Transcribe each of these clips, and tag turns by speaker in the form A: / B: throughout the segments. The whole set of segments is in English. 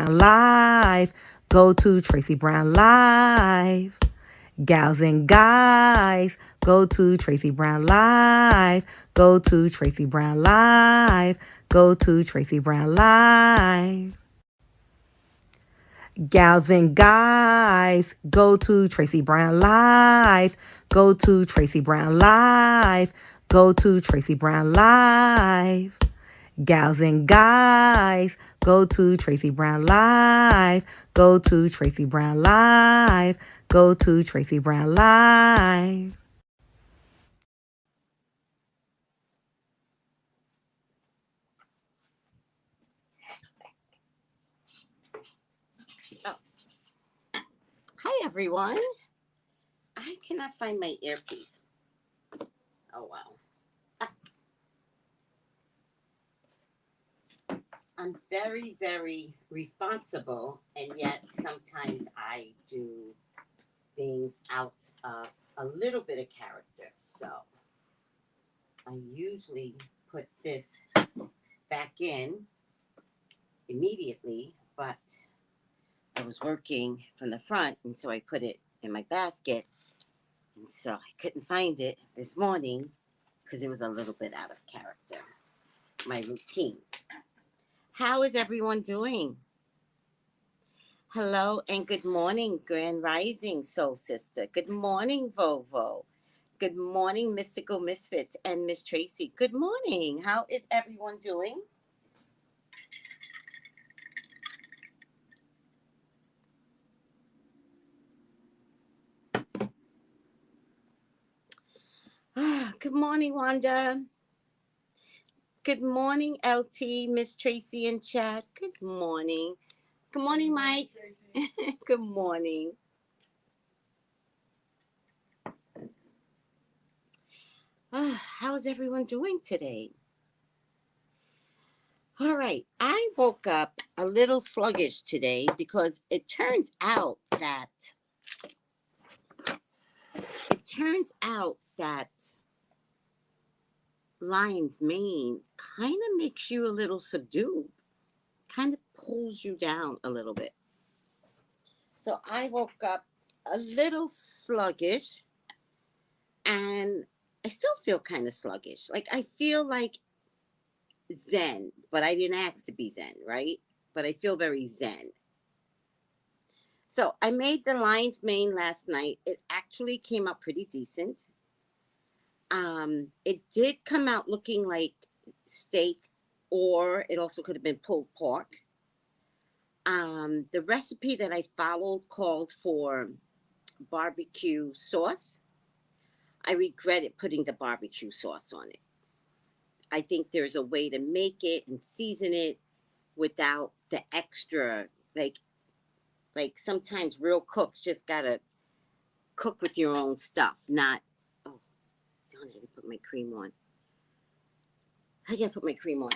A: Brown Live. Go to Tracey Brown Live. Gals and guys, go to Tracey Brown Live. Go to Tracey Brown Live. Go to Tracey Brown Live. Gals and guys, go to Tracey Brown Live. Go to Tracey Brown Live. Go to Tracey Brown Live. Gals and guys, go to Tracey Brown Live. Go to Tracey Brown Live. Go to Tracey Brown Live.
B: Oh. Hi, everyone. I cannot find my earpiece. Oh, wow. I'm very, very responsible, and yet sometimes I do things out of a little bit of character. So I usually put this back in immediately, but I was working from the front, and so I put it in my basket, and so I couldn't find it this morning because it was a little bit out of character, my routine. How is everyone doing? Hello and good morning, Grand Rising Soul Sister. Good morning, Vovo. Good morning, Mystical Misfits and Miss Tracy. Good morning. How is everyone doing? Good morning, Wanda. Good morning, LT, Miss Tracy in chat. Good morning. Good morning, Mike. Good morning. How's everyone doing today? All right. I woke up a little sluggish today because it turns out that lion's mane kind of makes you a little subdued, kind of pulls you down a little bit. So I woke up a little sluggish, and I still feel kind of sluggish. Like I feel like zen, but I didn't ask to be zen, right? But I feel very zen. So I made the lion's mane last night. It actually came out pretty decent. It did come out looking like steak, or it also could have been pulled pork. The recipe that I followed called for barbecue sauce. I regretted putting the barbecue sauce on it. I think there's a way to make it and season it without the extra, like sometimes real cooks just gotta cook with your own stuff, not, oh, darn it, I didn't put my cream on. I gotta put my cream on.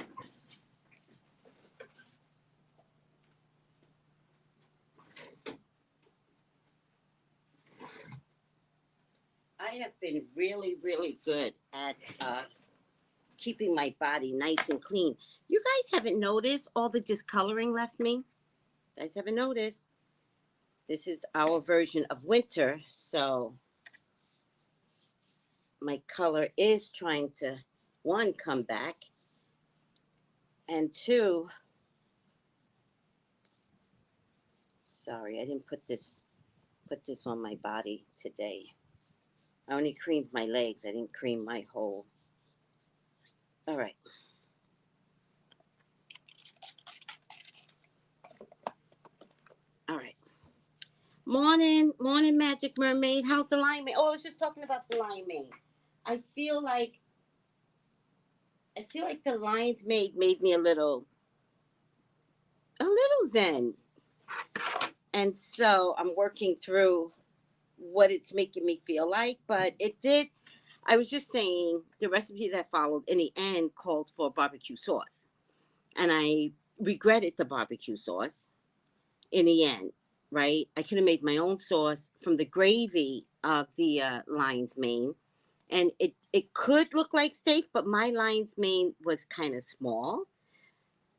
B: I have been really, really good at keeping my body nice and clean. You guys haven't noticed all the discoloring left me? You guys haven't noticed? This is our version of winter, so my color is trying to, one, come back, and two, sorry, I didn't put this on my body today. I only creamed my legs. I didn't cream my whole. All right. All right. Morning, Magic Mermaid. How's the lion mane? Oh, I was just talking about the lion mane. I feel like the lion's mane made me a little zen. And so I'm working through what it's making me feel like, but it did. I was just saying the recipe that followed in the end called for barbecue sauce. And I regretted the barbecue sauce in the end, right? I could have made my own sauce from the gravy of the lion's mane. And it could look like steak, but my lion's mane was kind of small.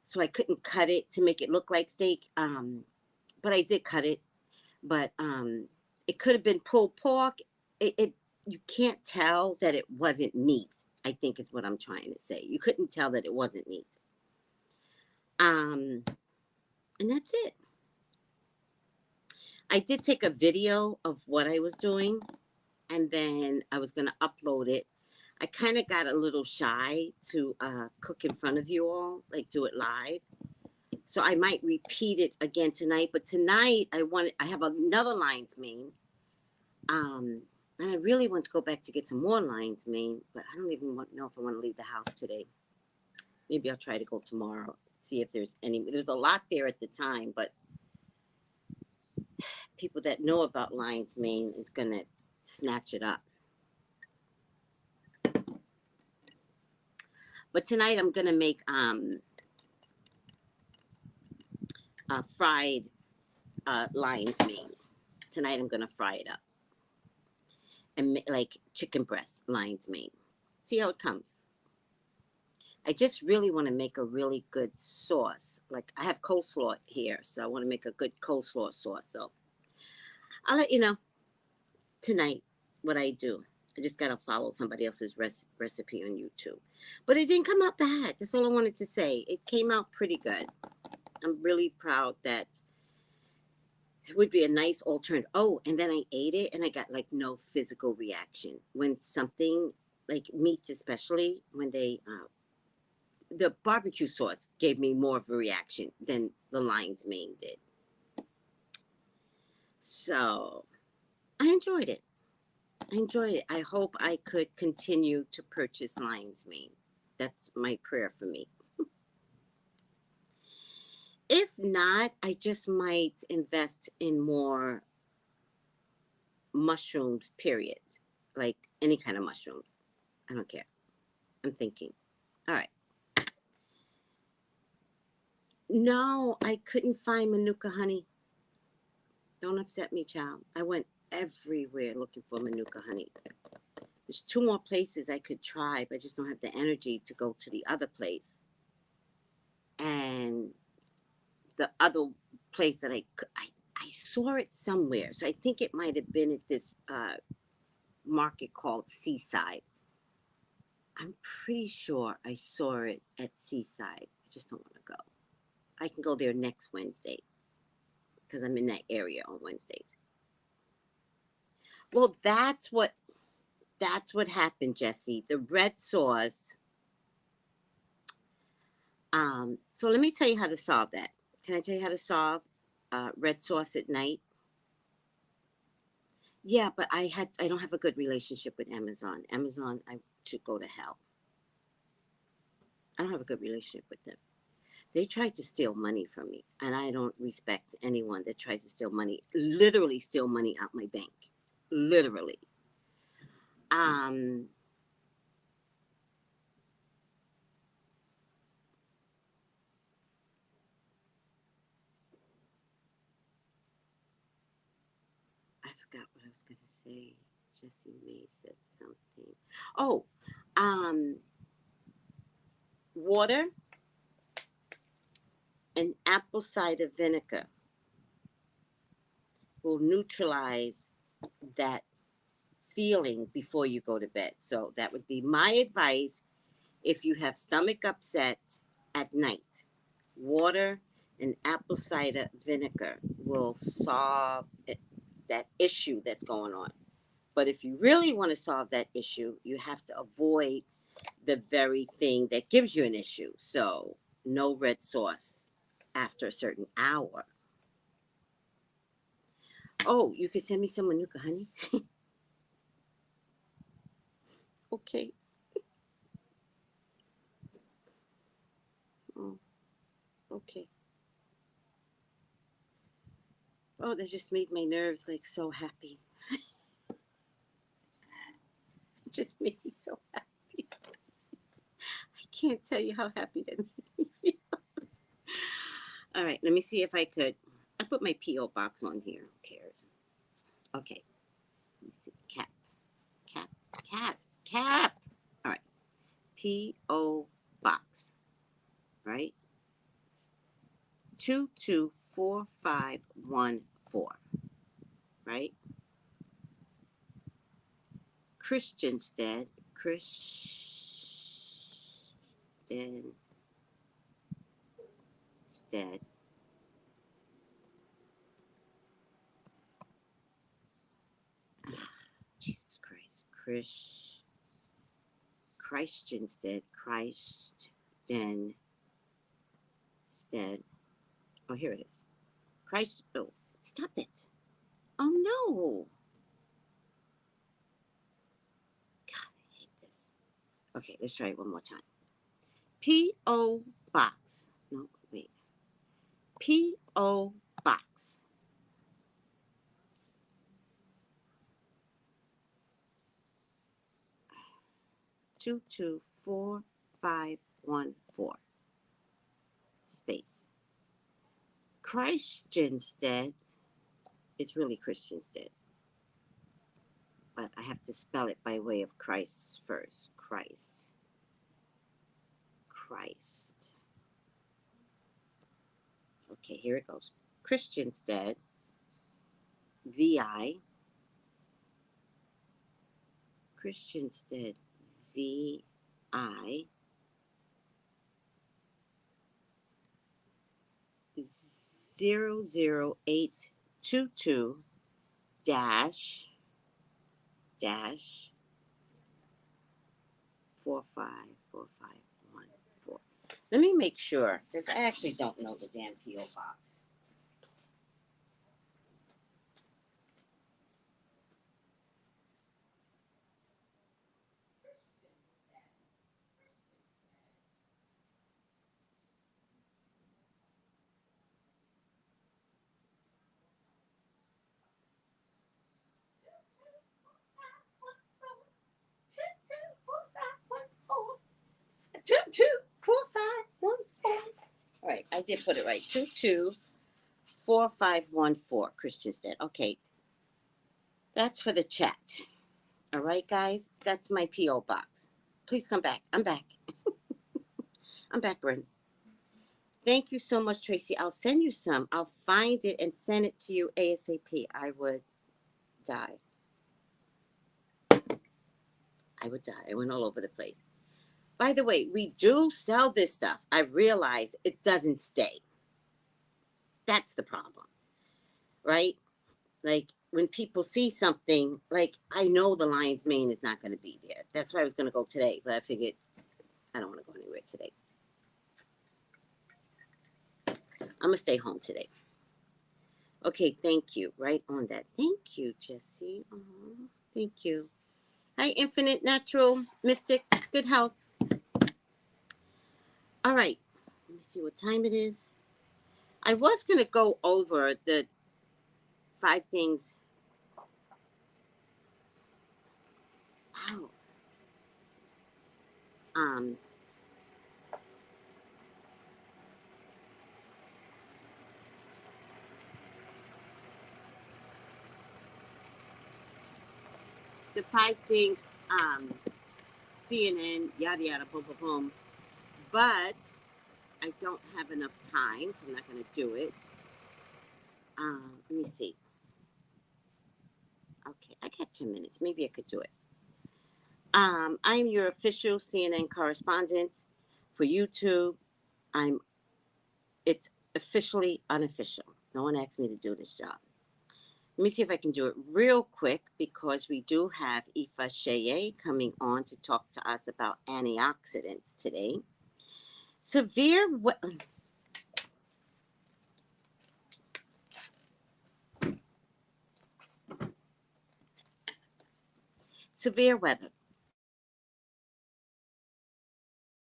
B: so I couldn't cut it to make it look like steak. But I did cut it. But it could have been pulled pork. It you can't tell that it wasn't meat. I think is what I'm trying to say. You couldn't tell that it wasn't meat. And that's it. I did take a video of what I was doing, and then I was gonna upload it. I kind of got a little shy to cook in front of you all, like do it live. So I might repeat it again tonight. But tonight I have another lion's mane. And I really want to go back to get some more lion's mane, but I don't even know if I want to leave the house today. Maybe I'll try to go tomorrow, see if there's any. There's a lot there at the time, but people that know about lion's mane is going to snatch it up. But tonight I'm going to make fried lion's mane. Tonight I'm going to fry it up. And like chicken breast lion's mane. See how it comes. I just really want to make a really good sauce. Like I have coleslaw here, so I want to make a good coleslaw sauce. So I'll let you know tonight what I do. I just got to follow somebody else's recipe on YouTube. But it didn't come out bad. That's all I wanted to say. It came out pretty good. I'm really proud that it would be a nice alternative. Oh, and then I ate it and I got like no physical reaction. When something like meats, especially when they, the barbecue sauce gave me more of a reaction than the lion's mane did. So I enjoyed it. I hope I could continue to purchase lion's mane. That's my prayer for me. If not, I just might invest in more mushrooms, period. Like any kind of mushrooms. I don't care. I'm thinking. All right. No, I couldn't find Manuka honey. Don't upset me, child. I went everywhere looking for Manuka honey. There's 2 more places I could try, but I just don't have the energy to go to the other place. And the other place that I saw it somewhere. So I think it might have been at this market called Seaside. I'm pretty sure I saw it at Seaside. I just don't want to go. I can go there next Wednesday because I'm in that area on Wednesdays. Well, that's what happened, Jesse. The red sauce. So let me tell you how to solve that. Can I tell you how to solve red sauce at night? Yeah, but I don't have a good relationship with Amazon. Amazon, I should go to hell. I don't have a good relationship with them. They tried to steal money from me, and I don't respect anyone that tries to steal money, literally steal money out my bank. Literally. I forgot what I was going to say. Jessie May said something. Oh, water and apple cider vinegar will neutralize that feeling before you go to bed. So that would be my advice if you have stomach upset at night. Water and apple cider vinegar will solve that issue that's going on. But if you really want to solve that issue, you have to avoid the very thing that gives you an issue. So no red sauce after a certain hour. Oh, you can send me some Manuka honey? Okay. Oh, okay. Oh, that just made my nerves like so happy. It just made me so happy. I can't tell you how happy that made me feel. All right, let me see if I could. I put my P.O. box on here. Who cares? Okay. Let me see. Cap. All right. P.O. box. Right? 224514, right? Christianstead, Jesus Christ, Christianstead. Oh, here it is. Oh, stop it. Oh, no. God, I hate this. Okay, let's try it one more time. P.O. Box. No, wait. P.O. Box. 224514. Space. Christianstead. It's really Christianstead. But I have to spell it by way of Christ first. Christ. Okay, here it goes. Christianstead. VI. Christianstead. VI. 00822 dash 454514. Let me make sure, because I actually don't know the damn P.O. box. Two, 4, 5, 1, 4. All right, I did put it right. 224514, Christianstead. Okay, that's for the chat. All right, guys, that's my P.O. box. Please come back. I'm back. I'm back, Brent. Thank you so much, Tracy. I'll send you some. I'll find it and send it to you ASAP. I would die. I went all over the place. By the way, we do sell this stuff. I realize it doesn't stay. That's the problem, right? Like when people see something, like I know the lion's mane is not going to be there. That's why I was going to go today, but I figured I don't want to go anywhere today. I'm going to stay home today. Okay, thank you. Right on that. Thank you, Jessie. Thank you. Hi, Infinite Natural Mystic. Good health. All right. Let me see what time it is. I was going to go over the 5 things. Wow. The 5 things, CNN, yada yada, boom, boom, boom. But I don't have enough time, so I'm not going to do it. Let me see. Okay, I got 10 minutes. Maybe I could do it. I'm your official CNN correspondent for YouTube. It's officially unofficial. No one asked me to do this job. Let me see if I can do it real quick because we do have Ifa Sheye coming on to talk to us about antioxidants today. Severe weather.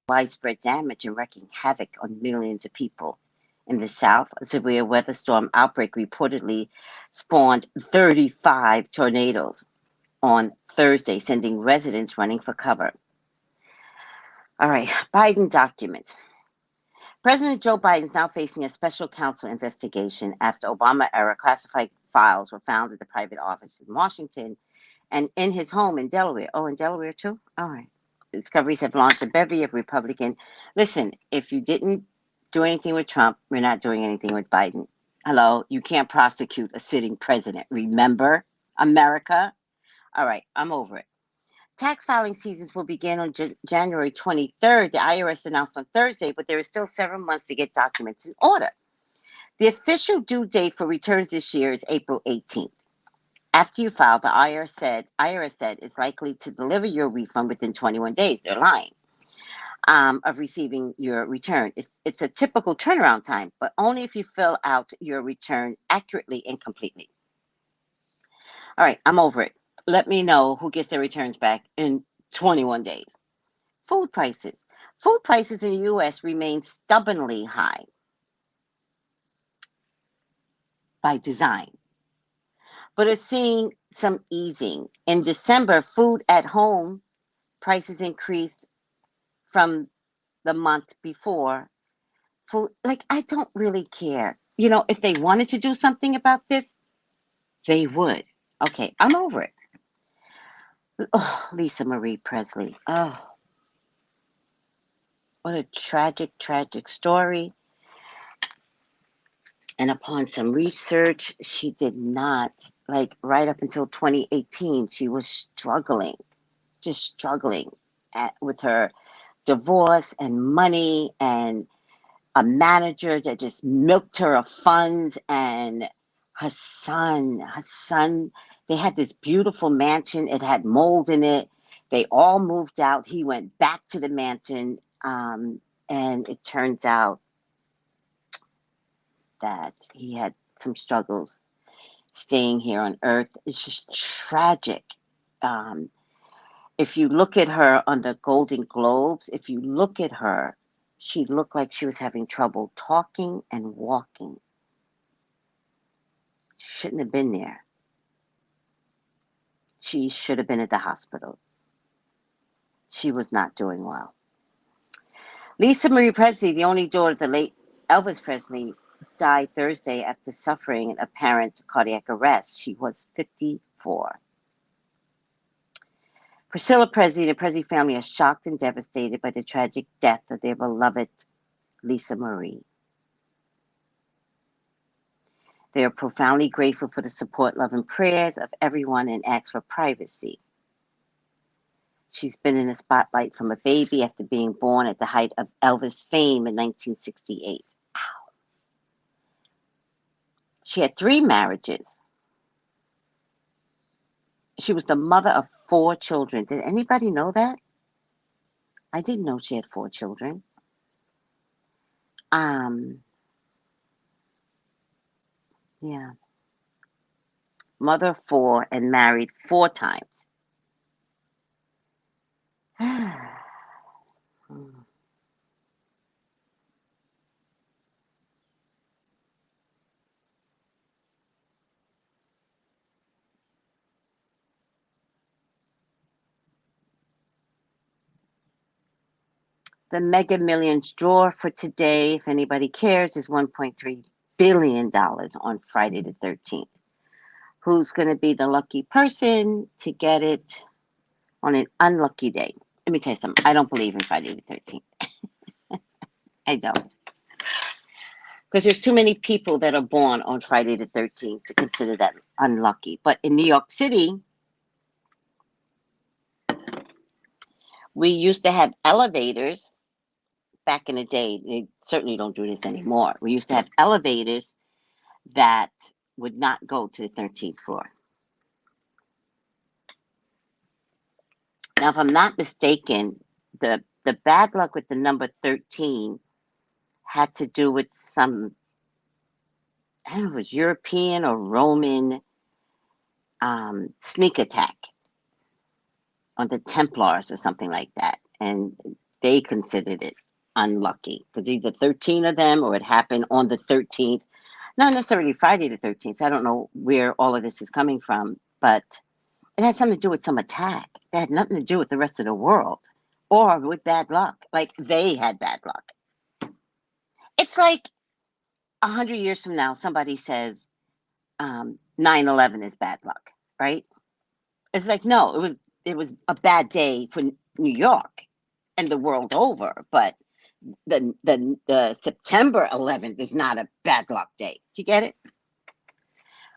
B: Widespread damage and wreaking havoc on millions of people. In the South, a severe weather storm outbreak reportedly spawned 35 tornadoes on Thursday, sending residents running for cover. All right, Biden document. President Joe Biden is now facing a special counsel investigation after Obama-era classified files were found at the private office in Washington and in his home in Delaware. Oh, in Delaware too? All right. Discoveries have launched a bevy of Republican. Listen, if you didn't
C: do anything with Trump. We're not doing anything with Biden. Hello, you can't prosecute a sitting president. Remember, America? All right, I'm over it. Tax filing seasons will begin on January 23rd. The IRS announced on Thursday, but there is still several months to get documents in order. The official due date for returns this year is April 18th. After you file, the IRS said it's likely to deliver your refund within 21 days. They're lying. Of receiving your return. It's a typical turnaround time, but only if you fill out your return accurately and completely. All right, I'm over it. Let me know who gets their returns back in 21 days. Food prices. Food prices in the U.S. remain stubbornly high by design, but are seeing some easing. In December, food at home prices increased from the month before. Food, like, I don't really care. If they wanted to do something about this, they would. Okay, I'm over it. Oh, Lisa Marie Presley. Oh, what a tragic, tragic story. And upon some research, she did not, like, right up until 2018, she was struggling, just struggling with her divorce and money and a manager that just milked her of funds, and her son, they had this beautiful mansion. It had mold in it. They all moved out. He went back to the mansion, and it turns out that he had some struggles staying here on earth. It's just tragic. If you look at her on the Golden Globes, if you look at her, she looked like she was having trouble talking and walking. She shouldn't have been there. She should have been at the hospital. She was not doing well. Lisa Marie Presley, the only daughter of the late Elvis Presley, died Thursday after suffering an apparent cardiac arrest. She was 54. Priscilla Presley and the Presley family are shocked and devastated by the tragic death of their beloved Lisa Marie. They are profoundly grateful for the support, love, and prayers of everyone and ask for privacy. She's been in the spotlight from a baby after being born at the height of Elvis fame in 1968. Ow. She had 3 marriages. She was the mother of 4 children. Did anybody know that? I didn't know she had 4 children. Yeah. Mother of 4 and married 4 times. The Mega Millions draw for today, if anybody cares, is $1.3 billion on Friday the 13th. Who's going to be the lucky person to get it on an unlucky day? Let me tell you something. I don't believe in Friday the 13th. I don't. Because there's too many people that are born on Friday the 13th to consider that unlucky. But in New York City, we used to have elevators back in the day. They certainly don't do this anymore. We used to have elevators that would not go to the 13th floor. Now, if I'm not mistaken, the bad luck with the number 13 had to do with some, I don't know if it was European or Roman sneak attack on the Templars or something like that. And they considered it unlucky because either 13 of them or it happened on the 13th. Not necessarily Friday the 13th. I don't know where all of this is coming from, but it had something to do with some attack. It had nothing to do with the rest of the world or with bad luck. Like, they had bad luck. It's like 100 years from now, somebody says 9/11 is bad luck, right? It's like, no, it was a bad day for New York and the world over, but the September 11th is not a bad luck day. Do you get it?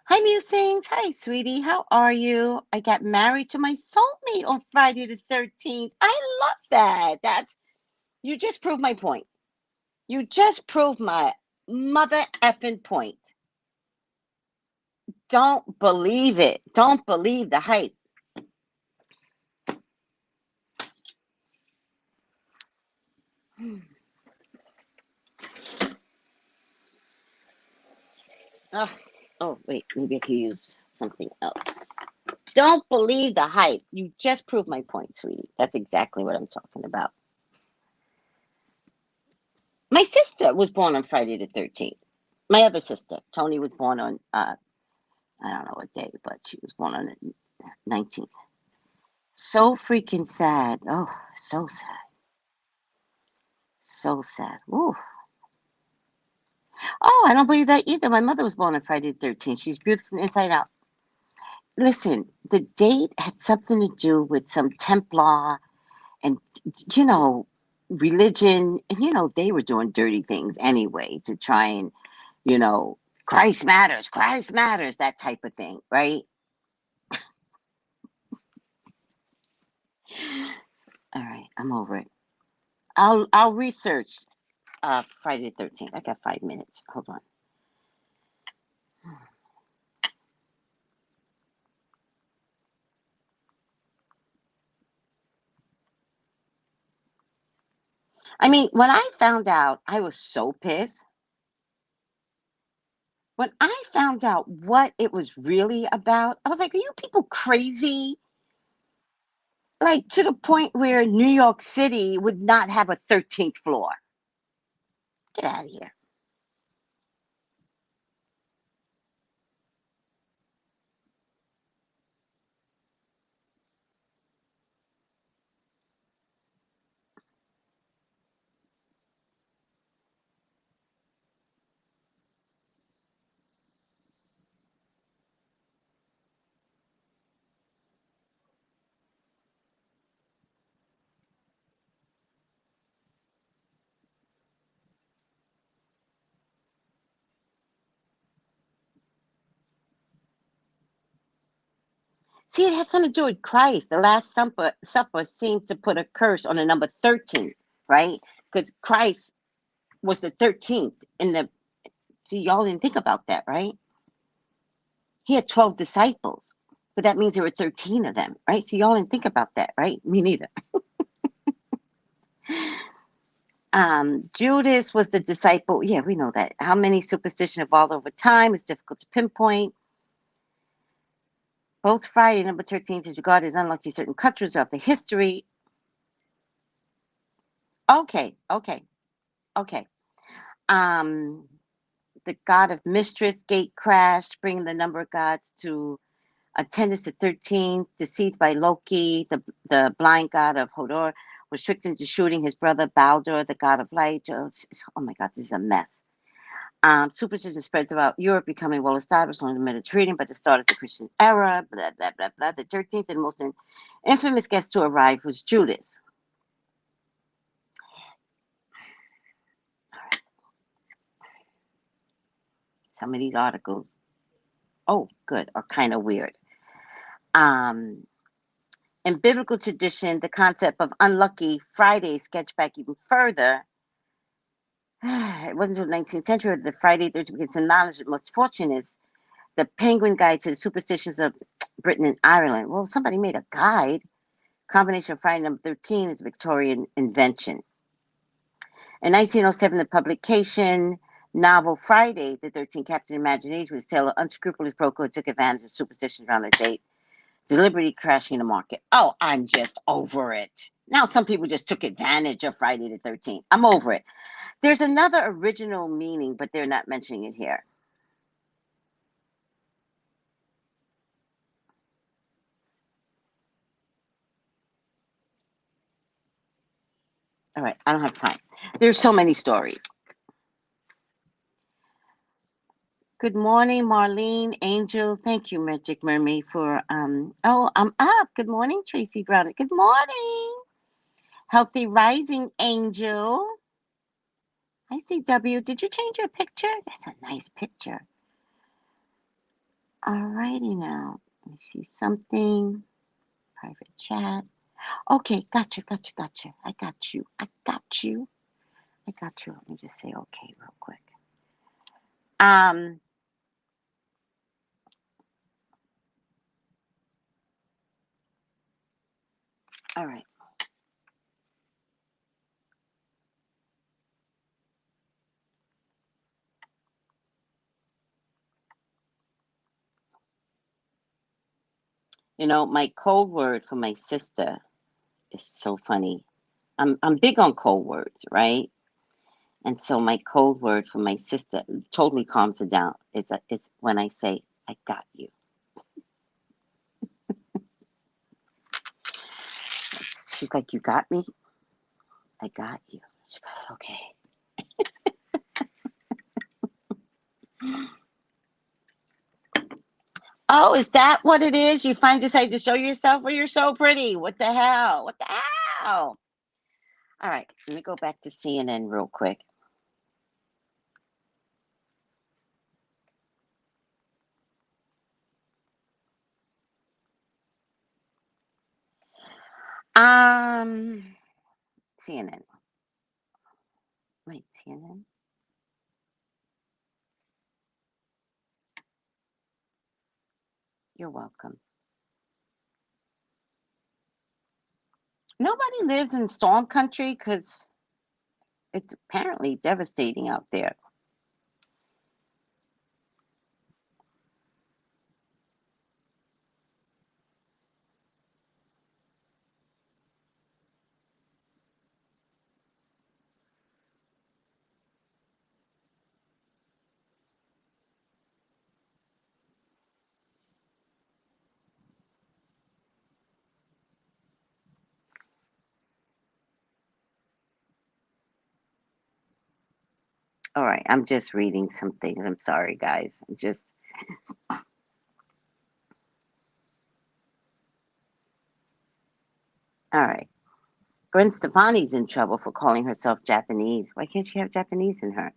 C: Hi, Musings. Hi, sweetie. How are you? I got married to my soulmate on Friday the 13th. I love that. You just proved my point. You just proved my mother effing point. Don't believe it. Don't believe the hype. Oh, wait. Maybe I could use something else. Don't believe the hype. You just proved my point, sweetie. That's exactly what I'm talking about. My sister was born on Friday the 13th. My other sister, Tony, was born on, I don't know what day, but she was born on the 19th. So freaking sad. Oh, so sad. So sad. Ooh. Oh, I don't believe that either. My mother was born on Friday the 13th. She's beautiful from the inside out. Listen, the date had something to do with some Templar and, religion. And, they were doing dirty things anyway to try and, Christ matters, that type of thing, right? All right, I'm over it. I'll research Friday the 13th. I got 5 minutes. Hold on. I mean, when I found out, I was so pissed. When I found out what it was really about, I was like, are you people crazy? Like, to the point where New York City would not have a 13th floor. Get out of here. See, it has something to do with Christ. The Last Supper seems to put a curse on the number 13, right? Because Christ was the 13th in the. See, y'all didn't think about that, right? He had 12 disciples, but that means there were 13 of them, right? So y'all didn't think about that, right? Me neither. Judas was the disciple. Yeah, we know that. How many superstitions evolved over time is difficult to pinpoint. Both Friday, number 13, is regarded as unlucky certain countries of the history. Okay. The god of Mistress, gate crash, bringing the number of gods to attendance to 13, deceived by Loki, the blind god of Hodor, was tricked into shooting his brother Baldur, the god of light. Oh my God, this is a mess. Superstition spread throughout Europe, becoming well established on the Mediterranean by the start of the Christian era. Blah, blah, blah, blah. The 13th and most infamous guest to arrive was Judas. Some of these articles, oh, good, are kind of weird. In biblical tradition, the concept of unlucky Friday sketched back even further. It wasn't until the 19th century that the Friday 13th became synonymous with misfortune. Is the Penguin Guide to the Superstitions of Britain and Ireland. Well, somebody made a guide. Combination of Friday number 13 is a Victorian invention. In 1907, the publication novel Friday the 13th captured imagination with a tale of unscrupulous broker who took advantage of superstitions around the date, deliberately crashing the market. Oh, I'm just over it. Now some people just took advantage of Friday the 13th. I'm over it. There's another original meaning, but they're not mentioning it here. All right, I don't have time. There's so many stories. Good morning, Marlene, Angel. Thank you, Magic Mermaid, for oh, I'm up. Good morning, Tracey Brown. Good morning. Healthy Rising, Angel. I see W. Did you change your picture? That's a nice picture. Alrighty now. Let me see something. Private chat. Okay, gotcha. I got you. Let me just say okay real quick. All right. You know, my code word for my sister is so funny. I'm big on code words, right? And so my code word for my sister totally calms it down. It's when I say, I got you. She's like, you got me? I got you. She goes, okay. Oh, is that what it is? You finally decide to show yourself? Well, you're so pretty. What the hell? What the hell? All right, let me go back to CNN real quick. CNN. Wait, CNN? You're welcome. Nobody lives in storm country because it's apparently devastating out there. All right, I'm just reading some things. I'm sorry, guys. All right. Gwen Stefani's in trouble for calling herself Japanese. Why can't she have Japanese in her?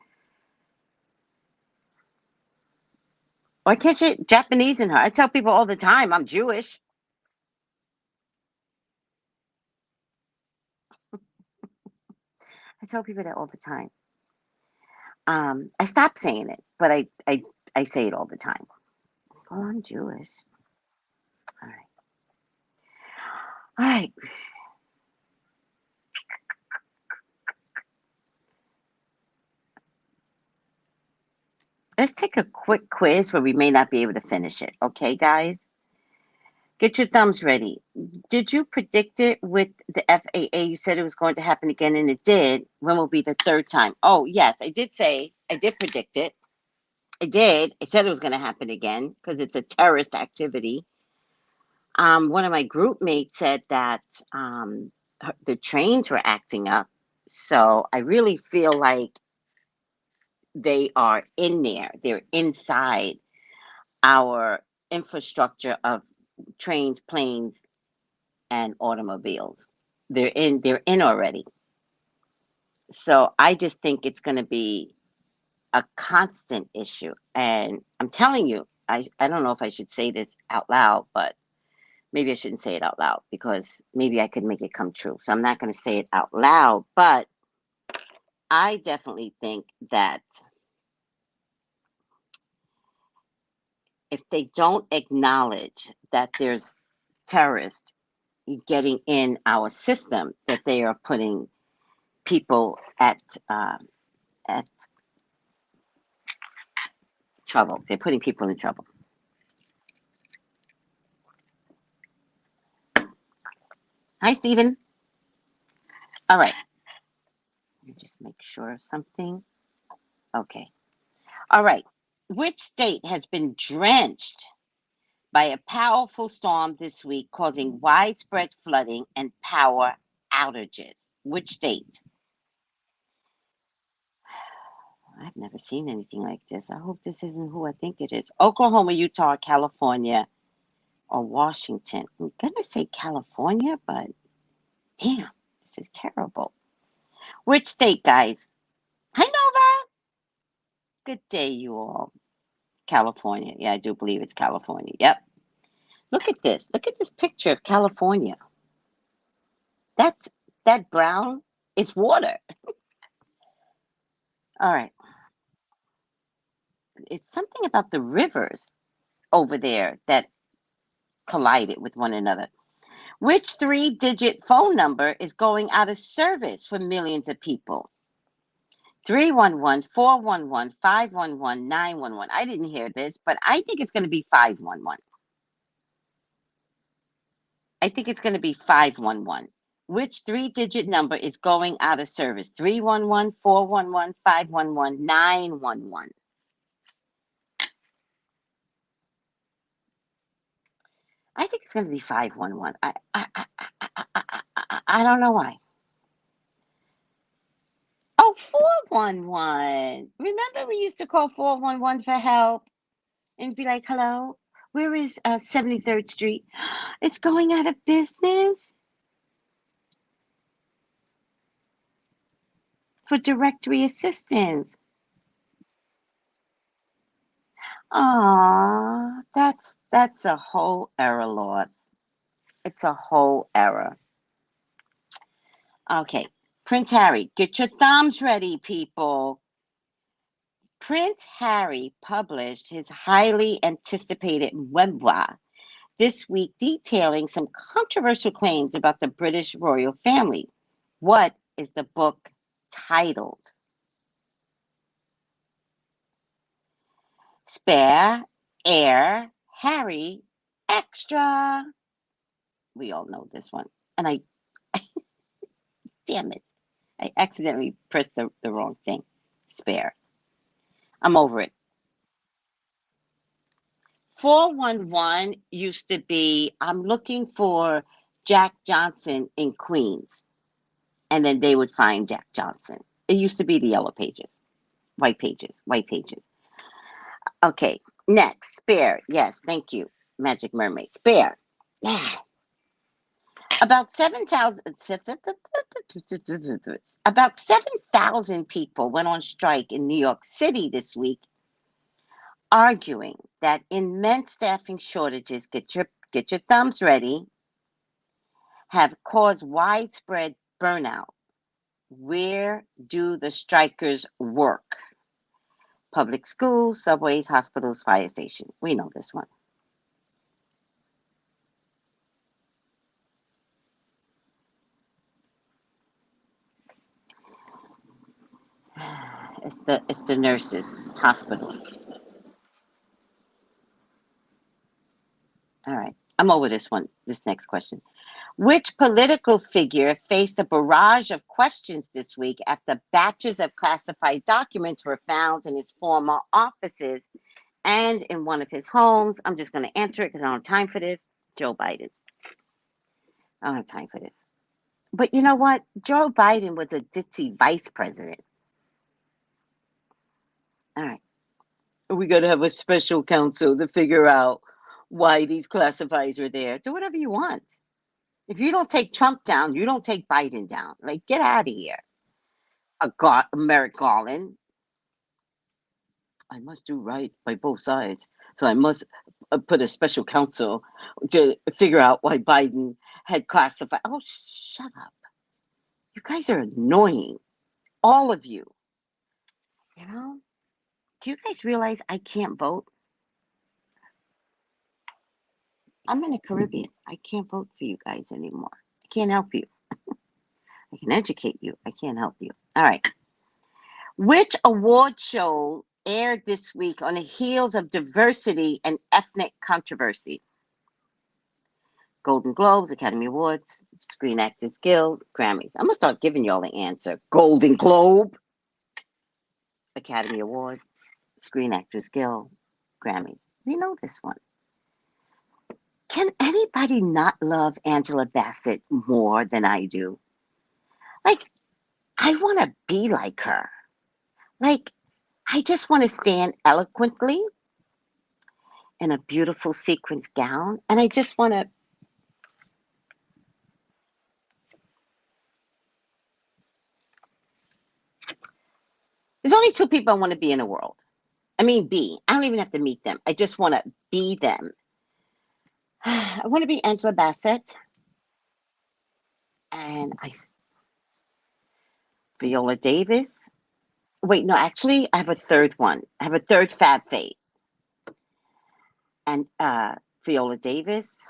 C: Why can't she have Japanese in her? I tell people all the time I'm Jewish. I tell people that all the time. I stopped saying it, but I say it all the time. Oh, I'm Jewish. All right. All right. Let's take a quick quiz where we may not be able to finish it. Okay, guys? Get your thumbs ready. Did you predict it with the FAA? You said it was going to happen again, and it did. When will be the third time? Oh, yes, I did predict it. I did. I said it was going to happen again because it's a terrorist activity. One of my group mates said that the trains were acting up. So I really feel like they are in there. They're inside our infrastructure of trains, planes, and automobiles. They're in already. So I just think it's going to be a constant issue. And I'm telling you, I don't know if I should say this out loud, but maybe I shouldn't say it out loud because maybe I could make it come true. So I'm not going to say it out loud, but I definitely think that if they don't acknowledge that there's terrorists getting in our system, that they are putting people at trouble. They're putting people in trouble. Hi, Stephen. All right. Let me just make sure of something. Okay. All right. Which state has been drenched by a powerful storm this week, causing widespread flooding and power outages? Which state? I've never seen anything like this. I hope this isn't who I think it is. Oklahoma, Utah, California, or Washington. I'm going to say California, but damn, this is terrible. Which state, guys? Hi, Nova. Good day, you all. California. Yeah, I do believe it's California. Yep. Look at this. Look at this picture of California. That brown is water. All right. It's something about the rivers over there that collided with one another. Which three-digit phone number is going out of service for millions of people? 311, 411, 511, 911. I didn't hear this, but I think it's going to be 511. I think it's going to be 511. Which three-digit number is going out of service? 311, 411, 511, 911. I think it's going to be 511. I don't know why. Oh, 411. Remember we used to call 411 for help and be like, hello, where is 73rd Street? It's going out of business for directory assistance. Aw, that's a whole error loss. It's a whole error. Okay, Prince Harry, get your thumbs ready, people. Prince Harry published his highly anticipated memoir this week detailing some controversial claims about the British royal family. What is the book titled? Spare, Heir, Harry, Extra. We all know this one. And damn it, I accidentally pressed the wrong thing. Spare. I'm over it. 411 used to be, I'm looking for Jack Johnson in Queens. And then they would find Jack Johnson. It used to be the yellow pages, white pages, white pages. Okay, next, spare. Yes, thank you, Magic Mermaid. Spare. Yeah. About 7,000 people went on strike in New York City this week, arguing that immense staffing shortages, get your thumbs ready, have caused widespread burnout. Where do the strikers work? Public schools, subways, hospitals, fire stations. We know this one. It's the nurses, hospitals. All right. I'm over this one. This next question. Which political figure faced a barrage of questions this week after batches of classified documents were found in his former offices and in one of his homes? I'm just going to answer it because I don't have time for this. Joe Biden. I don't have time for this. But you know what? Joe Biden was a ditzy vice president. All right. We got to have a special counsel to figure out why these classifieds were there. Do whatever you want. If you don't take Trump down, you don't take Biden down. Like, get out of here. Merrick Garland. I must do right by both sides. So I must put a special counsel to figure out why Biden had classified. Oh, shut up. You guys are annoying. All of you. You know? Do you guys realize I can't vote? I'm in the Caribbean. I can't vote for you guys anymore. I can't help you. I can educate you. I can't help you. All right. Which award show aired this week on the heels of diversity and ethnic controversy? Golden Globes, Academy Awards, Screen Actors Guild, Grammys. I'm going to start giving y'all the answer. Golden Globe, Academy Award, Screen Actors Guild, Grammys. We know this one. Can anybody not love Angela Bassett more than I do? Like, I want to be like her. Like, I just want to stand eloquently in a beautiful sequins gown, and I just want to. There's only two people I want to be in the world. I mean, be. I don't even have to meet them. I just want to be them. I want to be Angela Bassett. And Viola Davis. Wait, no, actually, I have a third one. I have a third Fab Fate. And Viola Davis.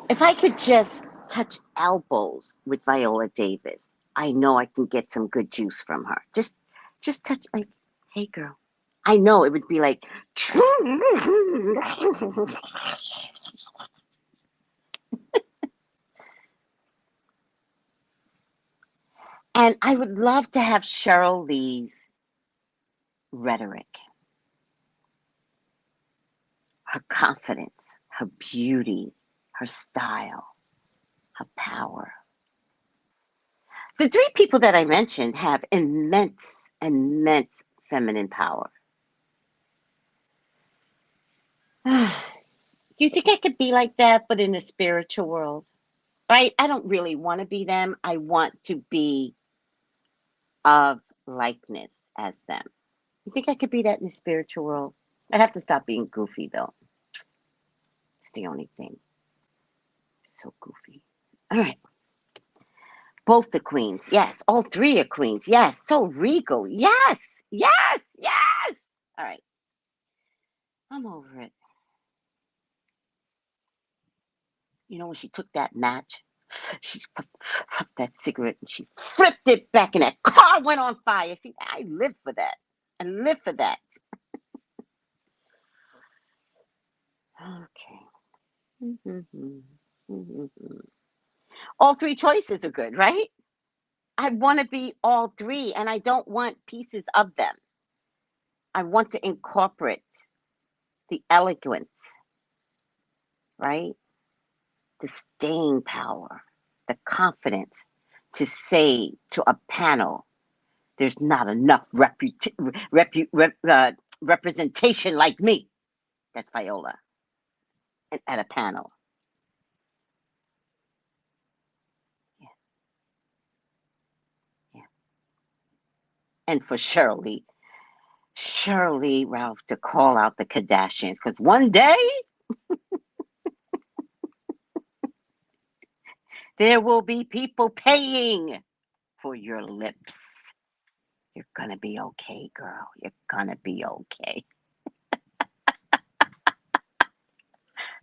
C: If I could just touch elbows with Viola Davis, I know I can get some good juice from her. Just touch, like, hey, girl. I know it would be like, and I would love to have Cheryl Lee's rhetoric, her confidence, her beauty, her style, her power. The three people that I mentioned have immense feminine power. Do you think I could be like that, but in the spiritual world? Right? I don't really want to be them. I want to be of likeness as them. You think I could be that in the spiritual world? I'd have to stop being goofy, though. It's the only thing. So goofy. All right. Both the queens. Yes. All three are queens. Yes. So regal. Yes. Yes. Yes. All right. I'm over it. You know, when she took that match, she puffed that cigarette and she flipped it back and that car went on fire. See, I live for that. I live for that. Okay. All three choices are good, right? I want to be all three and I don't want pieces of them. I want to incorporate the elegance, right? The staying power, the confidence to say to a panel, there's not enough representation like me. That's Viola at a panel. Yeah. Yeah. And for Shirley, Ralph, to call out the Kardashians, because one day there will be people paying for your lips. You're gonna be okay, girl. You're gonna be okay.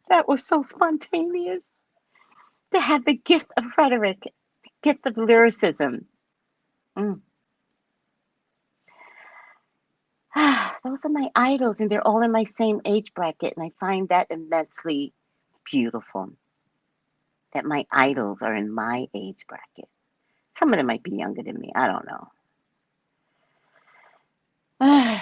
C: That was so spontaneous. To have the gift of rhetoric, the gift of lyricism. Mm. Those are my idols, and they're all in my same age bracket, and I find that immensely beautiful. That my idols are in my age bracket. Some of them might be younger than me. I don't know. Yeah.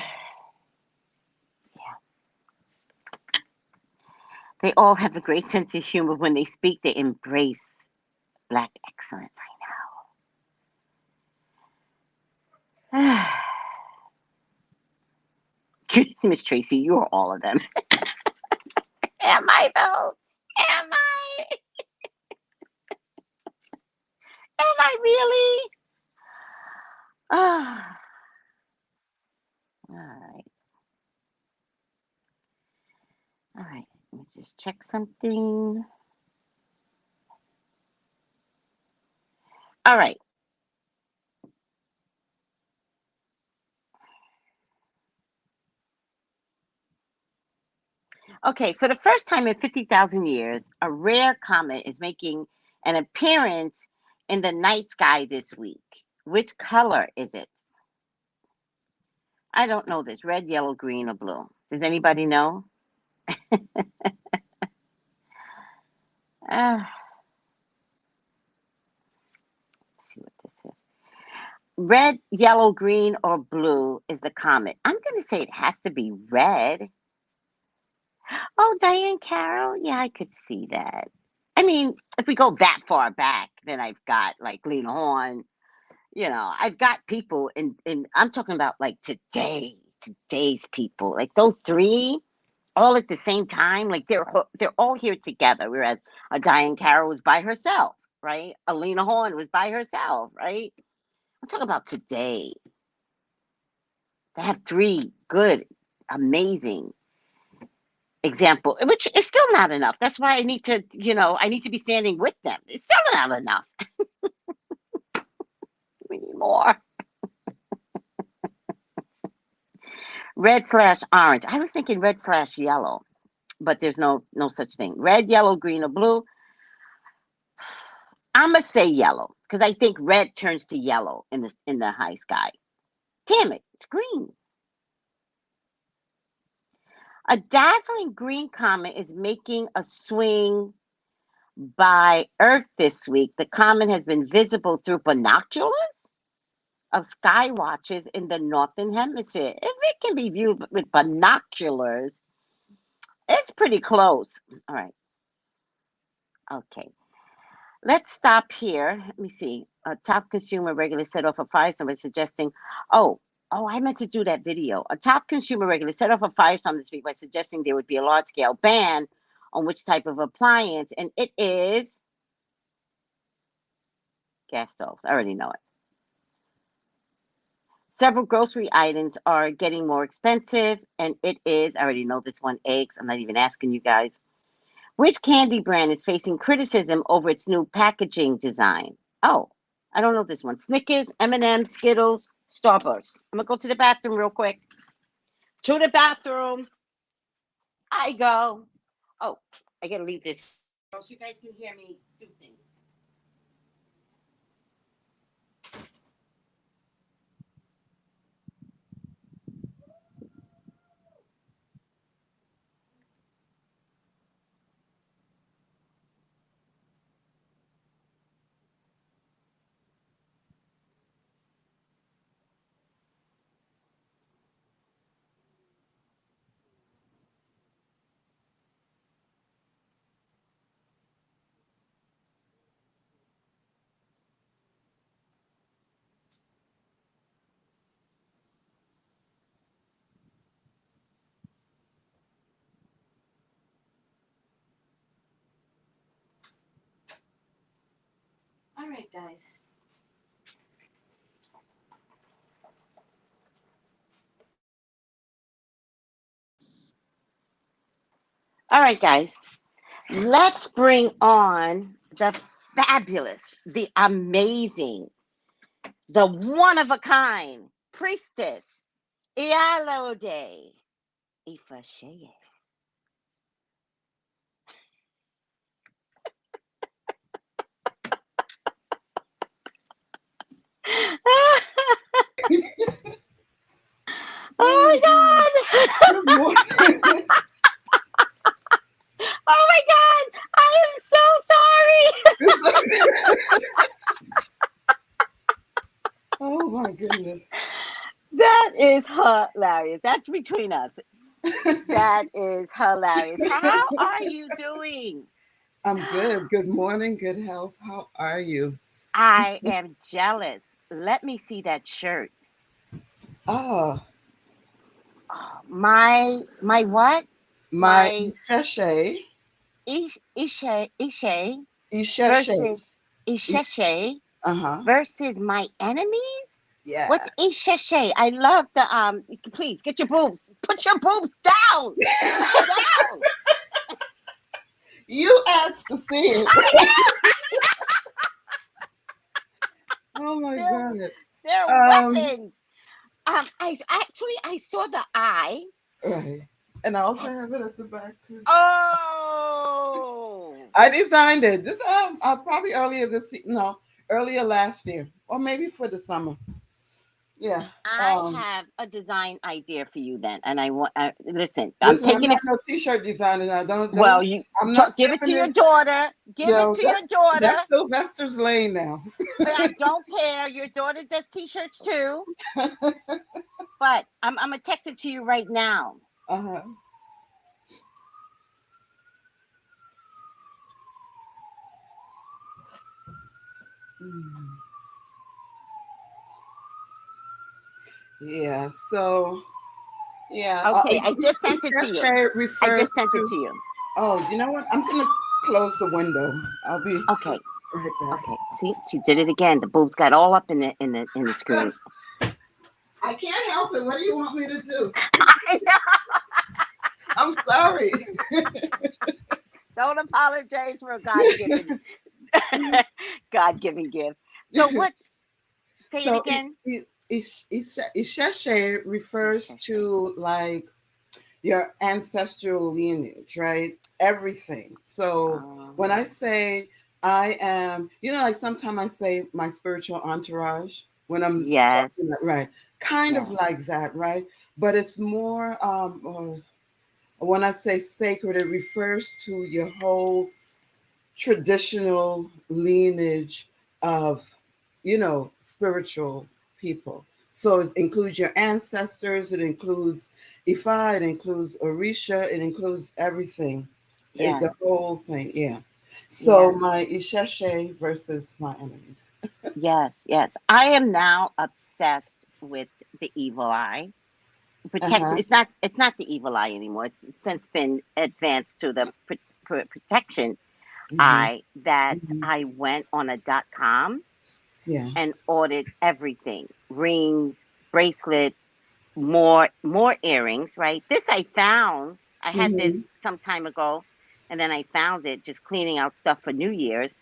C: They all have a great sense of humor. When they speak, they embrace Black excellence. I know. Miss Tracy, you are all of them. Am I though? Am I? Am I really? Ah. All right. All right. Let me just check something. All right. Okay. For the first time in 50,000 years, a rare comet is making an appearance in the night sky this week. Which color is it? I don't know this. Red, yellow, green, or blue. Does anybody know? Let's see what this is. Red, yellow, green, or blue is the comet. I'm going to say it has to be red. Oh, Diane Carroll. Yeah, I could see that. I mean, if we go that far back, then I've got like Lena Horne. You know, I've got people in I'm talking about like today's people. Like those three all at the same time. Like they're all here together, whereas Diane Carroll was by herself, right? Alina Horn was by herself, right? I'm talking about today. They have 3 good, amazing example, which is still not enough. That's why I need to, I need to be standing with them. It's still not enough. We need more. Red/orange. I was thinking red/yellow, but there's no such thing. Red, yellow, green, or blue. I'm gonna say yellow because I think red turns to yellow in the high sky. Damn it, it's green. A dazzling green comet is making a swing by Earth this week. The comet has been visible through binoculars of sky watches in the northern hemisphere. If it can be viewed with binoculars, it's pretty close. All right. Okay. Let's stop here. Let me see. A top consumer regulator set off a firestorm by suggesting, I meant to do that video. A top consumer regulator set off a firestorm this week by suggesting there would be a large-scale ban on which type of appliance, and it is gas stoves. I already know it. Several grocery items are getting more expensive, and it is, I already know this one, eggs. I'm not even asking you guys. Which candy brand is facing criticism over its new packaging design? Oh, I don't know this one. Snickers, M&M's, Skittles, Starburst. I'm going to go to the bathroom real quick. To the bathroom. I go. Oh, I got to leave this so you guys can hear me do things. All right, guys. All right, guys. Let's bring on the fabulous, the amazing, the one of a kind priestess, Iyalode Ifasheye. Oh my God!
D: Good morning.
C: Oh my God! I am so sorry.
D: Oh my goodness.
C: That is hilarious. That's between us. That is hilarious. How are you doing?
D: I'm good. Good morning. Good health. How are you?
C: I am jealous. Let me see that shirt.
D: Ah,
C: Oh, my what?
D: my
C: My
D: Isheshe.
C: Ishe
D: Isheshe.
C: versus Isheshe
D: Uh-huh.
C: versus my enemies?
D: Yeah.
C: What's Isheshe? I love the please get your boobs. Put your boobs down. Put them down.
D: You asked to see it. Oh my God.
C: They're weapons. I saw the eye.
D: Right. And I also have it at the back too.
C: Oh.
D: I designed it. This probably earlier last year. Or maybe for the summer. Yeah.
C: I have a design idea for you then, and I want. Listen, I'm
D: Listen, I'm
C: taking
D: not
C: it.
D: no t-shirt designer now. Don't.
C: Well, you
D: I'm not
C: give it to
D: stepping
C: your
D: in.
C: daughter. Give it to your daughter.
D: That's Sylvester's lane now.
C: I don't care. Your daughter does t-shirts too. But I'm gonna text it to you right now.
D: Uh-huh. Yeah. So. Yeah.
C: Okay, I just sent it to you. I just sent it to you.
D: Oh, you know what? I'm gonna close the window. I'll be
C: okay.
D: Right back.
C: Okay, see, she did it again. The boobs got all up in the screen.
D: I can't help it. What do you want me to do?
C: I know.
D: I'm sorry.
C: Don't apologize for a God-given God-given gift. So what's say it
D: So
C: again?
D: Isheshe refers to like your ancestral lineage, right? Everything. So when I say I am, like sometimes I say my spiritual entourage when I'm
C: yes,
D: talking, right? Kind of
C: yes,
D: like that, right? But it's more when I say sacred, it refers to your whole traditional lineage of, spiritual people. So it includes your ancestors, it includes Ifa, it includes Orisha, it includes everything.
C: yes,
D: The whole thing, yeah. So
C: yes,
D: my Isheshe versus my enemies.
C: yes, yes. I am now obsessed with the evil eye. Protect.
D: Uh-huh.
C: It's not the evil eye anymore. It's since been advanced to the protection
D: Hmm.
C: eye that
D: Hmm.
C: I went on a .com
D: Yeah.
C: and ordered everything: rings, bracelets, more earrings. Right. This I found. I had this
D: Hmm.
C: some time ago, and then I found it just cleaning out stuff for New Year's,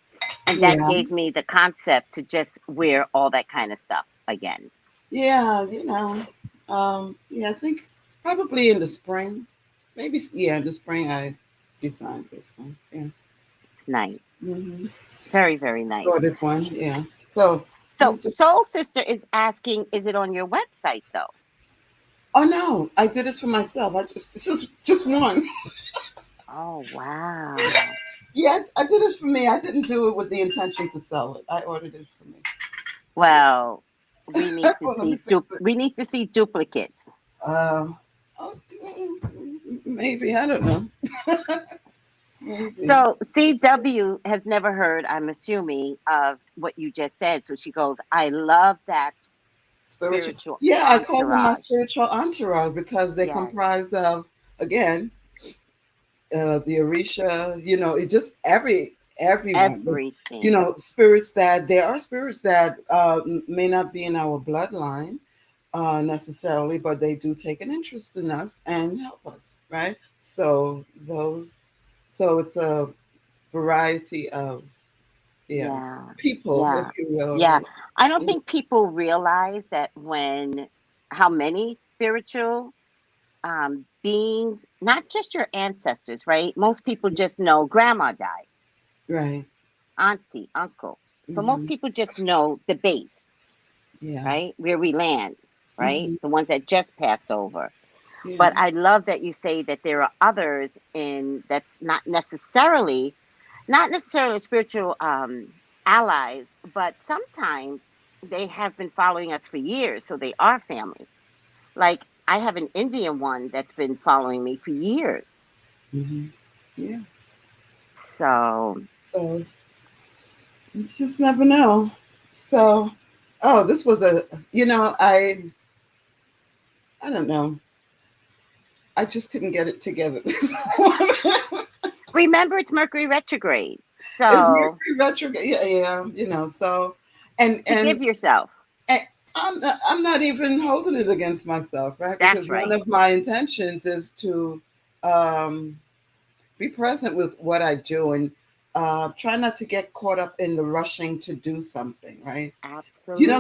C: and that
D: Yeah.
C: gave me the concept to just wear all that kind of stuff again.
D: Yeah, yeah, I think probably in the spring. Maybe, yeah, in the spring I designed this one. Yeah.
C: It's nice.
D: Mm-hmm.
C: Very, very nice.
D: Sorted one, yeah. So,
C: So Soul Sister is asking, is it on your website though?
D: oh no, I did it for myself. I just one.
C: Oh wow.
D: Yeah, I did it for me. I didn't do it with the intention to sell it. I ordered it for me.
C: Well, we need to
D: Well, let me
C: see
D: fix it.
C: duplicates.
D: Um, oh, maybe I don't know. Maybe
C: So CW has never heard, I'm assuming, of what you just said. So she goes, I love that
D: spiritual.
C: spiritual
D: Yeah, I call them my
C: entourage.
D: spiritual entourage because they
C: Yes,
D: comprise of, again, the Orisha. It's just everyone. But,
C: everything.
D: spirits that there are spirits that may not be in our bloodline necessarily, but they do take an interest in us and help us, right? So it's a variety of, yeah,
C: Yeah,
D: people, if
C: yeah,
D: you will.
C: yeah.
D: Yeah.
C: I don't think people realize that when how many spiritual beings, not just your ancestors, right? Most people just know grandma died,
D: Right.
C: auntie, uncle. So most
D: Hmm.
C: people just know the base,
D: Yeah.
C: right? Where we land, right?
D: Hmm.
C: The ones that just passed over.
D: Yeah.
C: But I love that you say that there are others in that's not necessarily spiritual allies, but sometimes they have been following us for years, so they are family. Like I have an Indian one that's been following me for years.
D: Hmm. Yeah.
C: So
D: So you just never know. So, oh, this was I don't know. I just couldn't get it together.
C: remember, it's Mercury retrograde.
D: It's
C: So
D: Mercury retrograde. Yeah, yeah. So, and
C: forgive yourself.
D: and I'm not even holding it against myself, right? Because
C: That's
D: one
C: right.
D: of my intentions is to um, be present with what I do and try not to get caught up in the rushing to do something, right?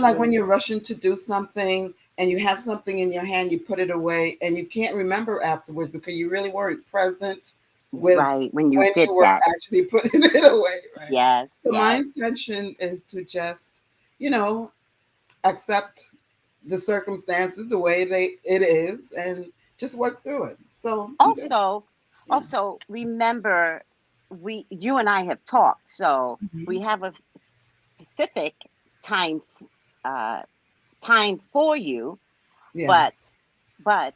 D: Like when
C: Absolutely.
D: you're rushing to do something and you have something in your hand, you put it away and you can't remember afterwards because you really weren't present with
C: Right. When you
D: when
C: did
D: you were
C: that.
D: actually putting it away, right?
C: Yes,
D: So my
C: yes.
D: intention is to just, you know, accept the circumstances the way it is and just work through it. So I'm good.
C: Also,
D: Yeah.
C: remember you and I have talked, so we
D: Mhm.
C: have a specific time uh time for you,
D: Yeah.
C: but but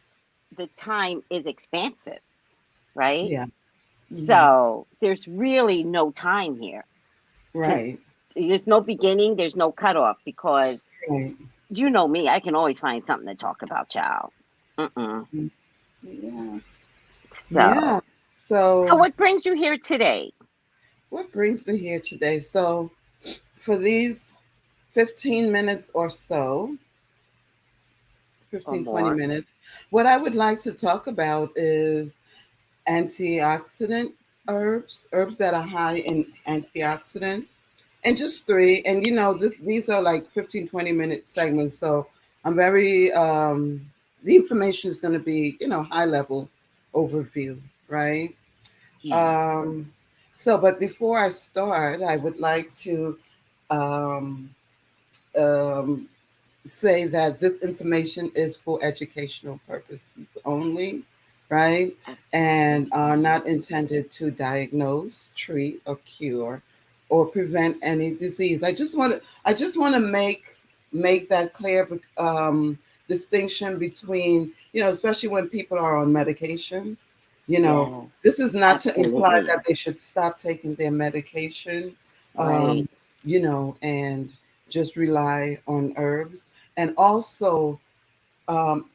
C: the time is expansive, right?
D: Yeah. Hmm.
C: So there's really no time here. To
D: Right.
C: There's no beginning, there's no cutoff because
D: Right.
C: you know me, I can always find something to talk about, child. Mm-mm.
D: Mhm. Yeah. Yeah.
C: So
D: So
C: what brings you here today?
D: what brings me here today? So for these 15 minutes or so,
C: Or
D: 15-20 minutes, what I would like to talk about is antioxidant herbs that are high in antioxidants, and just three. And these are like 15-20 minute segments, so I'm very the information is going to be high level overview, right?
C: yeah.
D: um but before I start, I would like to um um say that this information is for educational purposes only, right? And are
C: Absolutely.
D: not intended to diagnose, treat, or cure, or prevent any disease. I just want to make that clear, distinction between, especially when people are on medication. You know,
C: Yes.
D: this is not to imply
C: Absolutely.
D: that they should stop taking their medication.
C: Right.
D: And just rely on herbs. And also,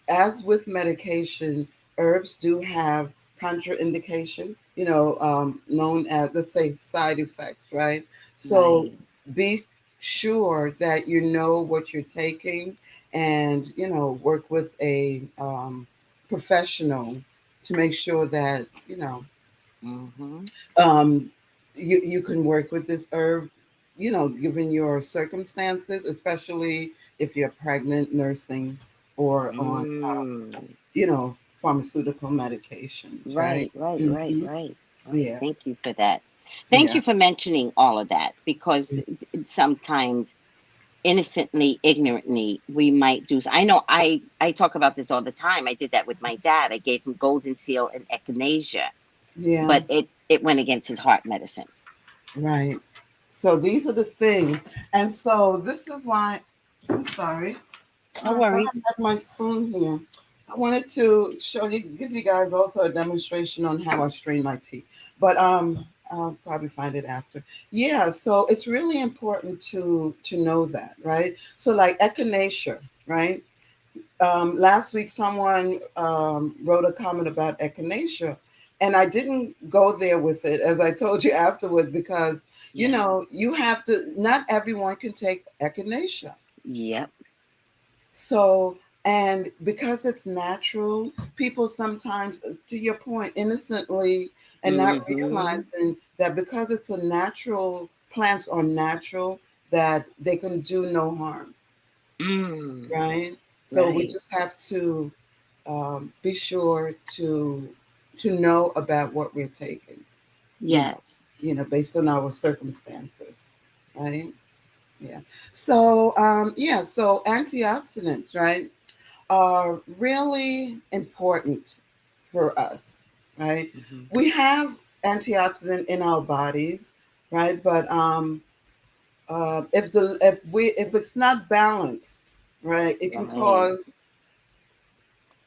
D: as with medication, herbs do have contraindication, known as, let's say, side effects, right? So
C: Right.
D: be sure that you know what you're taking, and, work with a professional to make sure that,
C: Mm-hmm.
D: um, you can work with this herb, given your circumstances, especially if you're pregnant, nursing, or on,
C: Mm.
D: pharmaceutical medications, right?
C: Right, right, right,
D: Hmm.
C: right, right.
D: Yeah,
C: Thank you for that. Thank
D: yeah,
C: you for mentioning all of that, because sometimes innocently, ignorantly, we might do. I know I talk about this all the time. I did that with my dad. I gave him golden seal and echinacea,
D: yeah,
C: but it went against his heart medicine.
D: right. So these are the things. And so this is why, I'm sorry.
C: No
D: I thought I
C: worries.
D: had my spoon here. I wanted to give you guys also a demonstration on how I strain my tea, but I'll probably find it after. Yeah, so it's really important to know that, right? So like echinacea, right? Last week someone wrote a comment about echinacea, and I didn't go there with it, as I told you afterward, because
C: Yes.
D: you have to. Not everyone can take echinacea.
C: Yep.
D: So, and because it's natural, people sometimes, to your point, innocently, and not
C: Mm-hmm.
D: realizing that because it's a natural, plants are natural, that they can do no harm,
C: Mm.
D: right? So we
C: Right.
D: just have to be sure to know about what we're taking, you know,
C: Yes.
D: based on our circumstances, right? Yeah. So antioxidants, right, are really important for us, right?
C: Mm-hmm.
D: We have antioxidant in our bodies, right? But if it's not balanced, right, it can
C: Right.
D: cause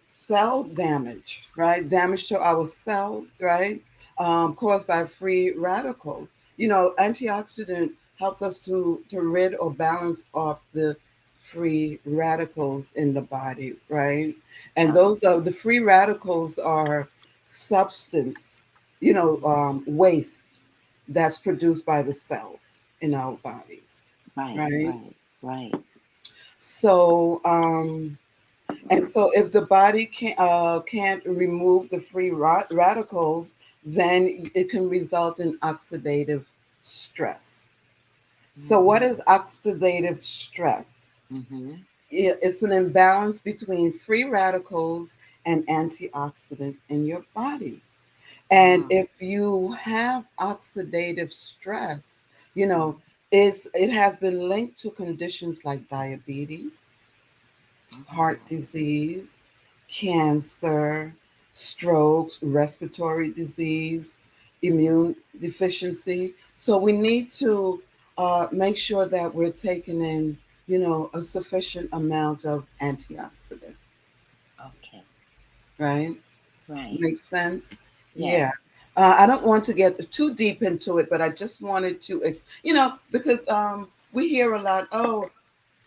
D: cell damage, right? Damage to our cells, right? Caused by free radicals. Antioxidant helps us to rid or balance off the free radicals in the body, right? And
C: Oh.
D: those are the free radicals are substance, waste that's produced by the cells in our bodies,
C: Right.
D: right?
C: Right. Right.
D: So, and so, if the body can't remove the free radicals, then it can result in oxidative stress. So, what
C: Mm-hmm.
D: is oxidative stress?
C: Mm-hmm.
D: It's an imbalance between free radicals and antioxidant in your body. And
C: Ah.
D: if you have oxidative stress, you know, it has been linked to conditions like diabetes, heart
C: Mm-hmm.
D: disease, cancer, strokes, respiratory disease, immune deficiency. So we need to make sure that we're taking in, a sufficient amount of antioxidant,
C: Okay.
D: right?
C: Right.
D: Makes sense? Yeah.
C: Yes.
D: I don't want to get too deep into it, but I just wanted to, because we hear a lot, oh,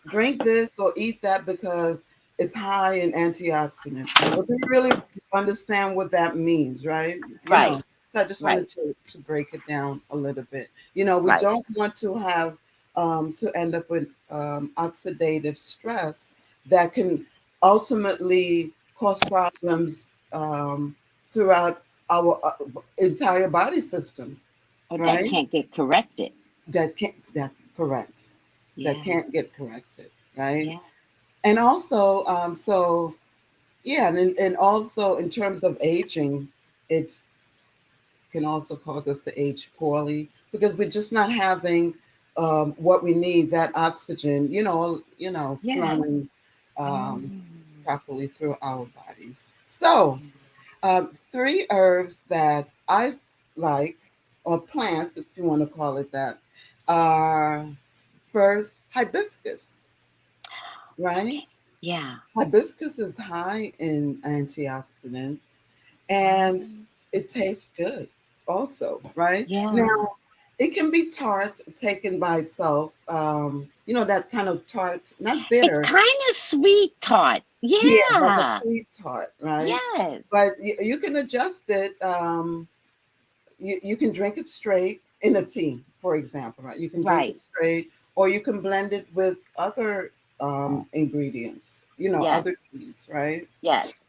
D: drink this or eat that because it's high in antioxidant. But we really understand what that means, right?
C: Right.
D: So I just
C: Right.
D: wanted to break it down a little bit. We
C: Right.
D: don't want to have to end up with oxidative stress that can ultimately cause problems throughout our entire body system,
C: Or that
D: right?
C: can't get corrected.
D: That correct.
C: Yeah.
D: That can't get corrected, right?
C: Yeah.
D: And also, so yeah, and also in terms of aging, it can also cause us to age poorly because we're just not having what we need, that oxygen,
C: Yeah.
D: flowing
C: Mm.
D: properly through our bodies. So, three herbs that I like, or plants, if you want to call it that, are first hibiscus, right?
C: Okay. Yeah.
D: Hibiscus is high in antioxidants and
C: Um,
D: it tastes good also, right?
C: yeah.
D: Now, it can be tart taken by itself, that kind of tart, not
C: It's
D: bitter.
C: kind of sweet tart.
D: Yeah, like a
C: Yeah.
D: sweet tart, right?
C: Yes.
D: But you can adjust it. You can drink it straight in a tea, for example, right? You can drink it
C: Right.
D: straight, or you can blend it with other ingredients,
C: Yes.
D: other teas, right?
C: Yes.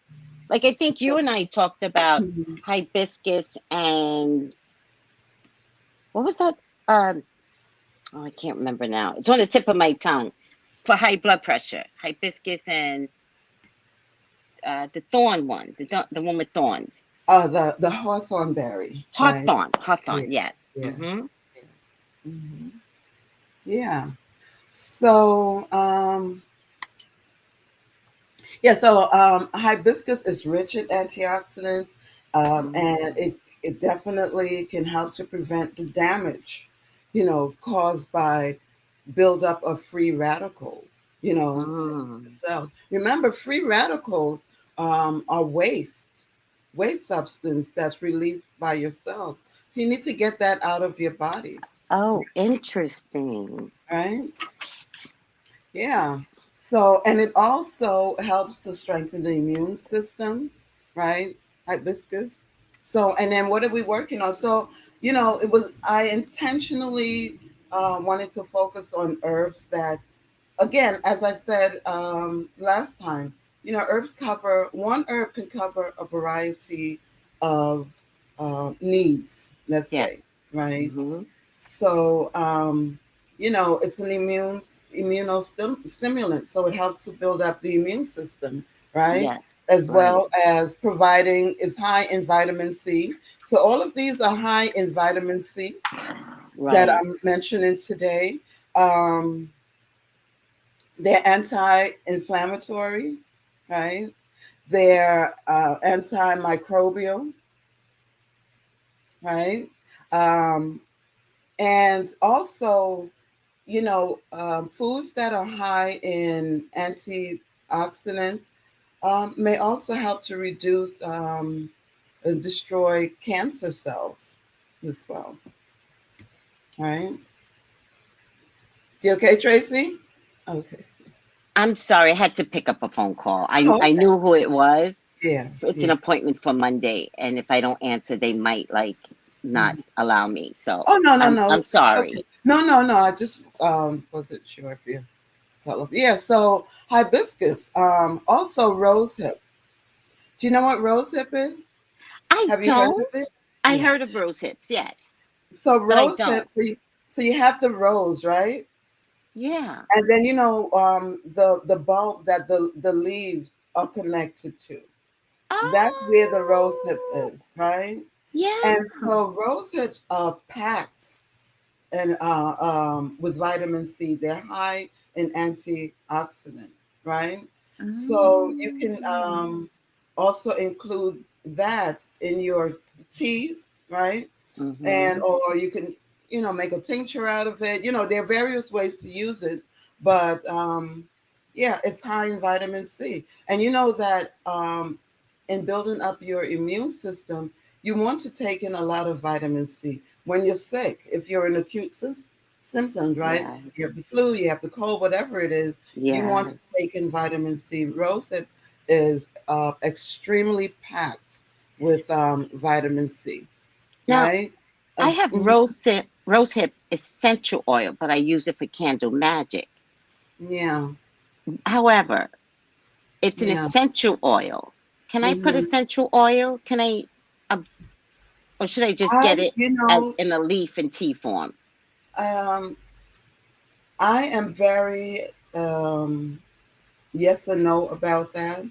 C: Like I think you
D: So,
C: and I talked about
D: mhm.
C: hibiscus and what was that? Um, oh, I can't remember now. It's on the tip of my tongue for high blood pressure. Hibiscus and the thorn one, the one with thorns.
D: The hawthorn berry, right?
C: Hawthorn.
D: Yeah,
C: Hawthorn. Yes.
D: yeah,
C: Mm-hmm.
D: yeah. Yeah. So, hibiscus is rich in antioxidants, and it definitely can help to prevent the damage, caused by buildup of free radicals,
C: Mm.
D: so remember, free radicals are waste substance that's released by your cells. So you need to get that out of your body,
C: Oh, interesting.
D: right? Yeah. So, and it also helps to strengthen the immune system, right? Hibiscus. So, and then what are we working on? So, I intentionally wanted to focus on herbs that, again, as I said last time, one herb can cover a variety of needs, let's
C: Yes.
D: say, right?
C: Mm-hmm.
D: So, it's an immunostimulant, so it helps to build up the immune system, right?
C: Yes.
D: As
C: Right.
D: well as is high in vitamin C. So all of these are high in vitamin C that
C: Right.
D: I'm mentioning today. Um, they're anti-inflammatory, right? They're antimicrobial, right? Um, and also, foods that are high in antioxidants may also help to reduce and destroy cancer cells as well. Right? You okay, Tracy? Okay.
C: I'm sorry, I had to pick up a phone call. I
D: Oh,
C: I
D: okay.
C: knew who it was.
D: Yeah.
C: It's an
D: Yeah.
C: appointment for Monday, and if I don't answer, they might like not
D: Mhm.
C: allow me. So
D: Oh, no, no,
C: I'm
D: no. It's okay.
C: sorry.
D: No, no, no. I just wasn't sure if you fell off. Yeah. So hibiscus, also rosehip. Do you know what rosehip is?
C: I
D: Have you heard of
C: don't.
D: it?
C: I
D: Yeah.
C: heard of rose hips, yes,
D: So
C: but I
D: rose hip,
C: don't.
D: so you have the rose, right?
C: Yeah.
D: And then the bulb that the leaves are connected to. That's where the rose hip
C: Oh,
D: is, right?
C: yeah.
D: And so rose hips are packed and with vitamin C. They're high in antioxidants, right? So you can
C: Mm.
D: also include that in your teas, right? And
C: Mm-hmm.
D: or you can make a tincture out of it. There are various ways to use it, but yeah, it's high in vitamin C. And you know that in building up your immune system, you want to take in a lot of vitamin C when you're sick. If you're in acute symptoms, right? You have
C: Yes.
D: the flu, you have the cold, whatever it is, you want to
C: Yes.
D: take in vitamin C. Rosehip is extremely packed with vitamin C,
C: Now
D: right?
C: I have
D: Mhm.
C: rose hip. rosehip essential oil, but I use it for candle magic.
D: Yeah.
C: However, it's an
D: Yeah.
C: essential oil. Can I put
D: Hmm.
C: essential oil? Can I, abs- or should I just get it
D: You
C: as
D: know,
C: in a leaf and tea form?
D: um, I am very yes or no about that.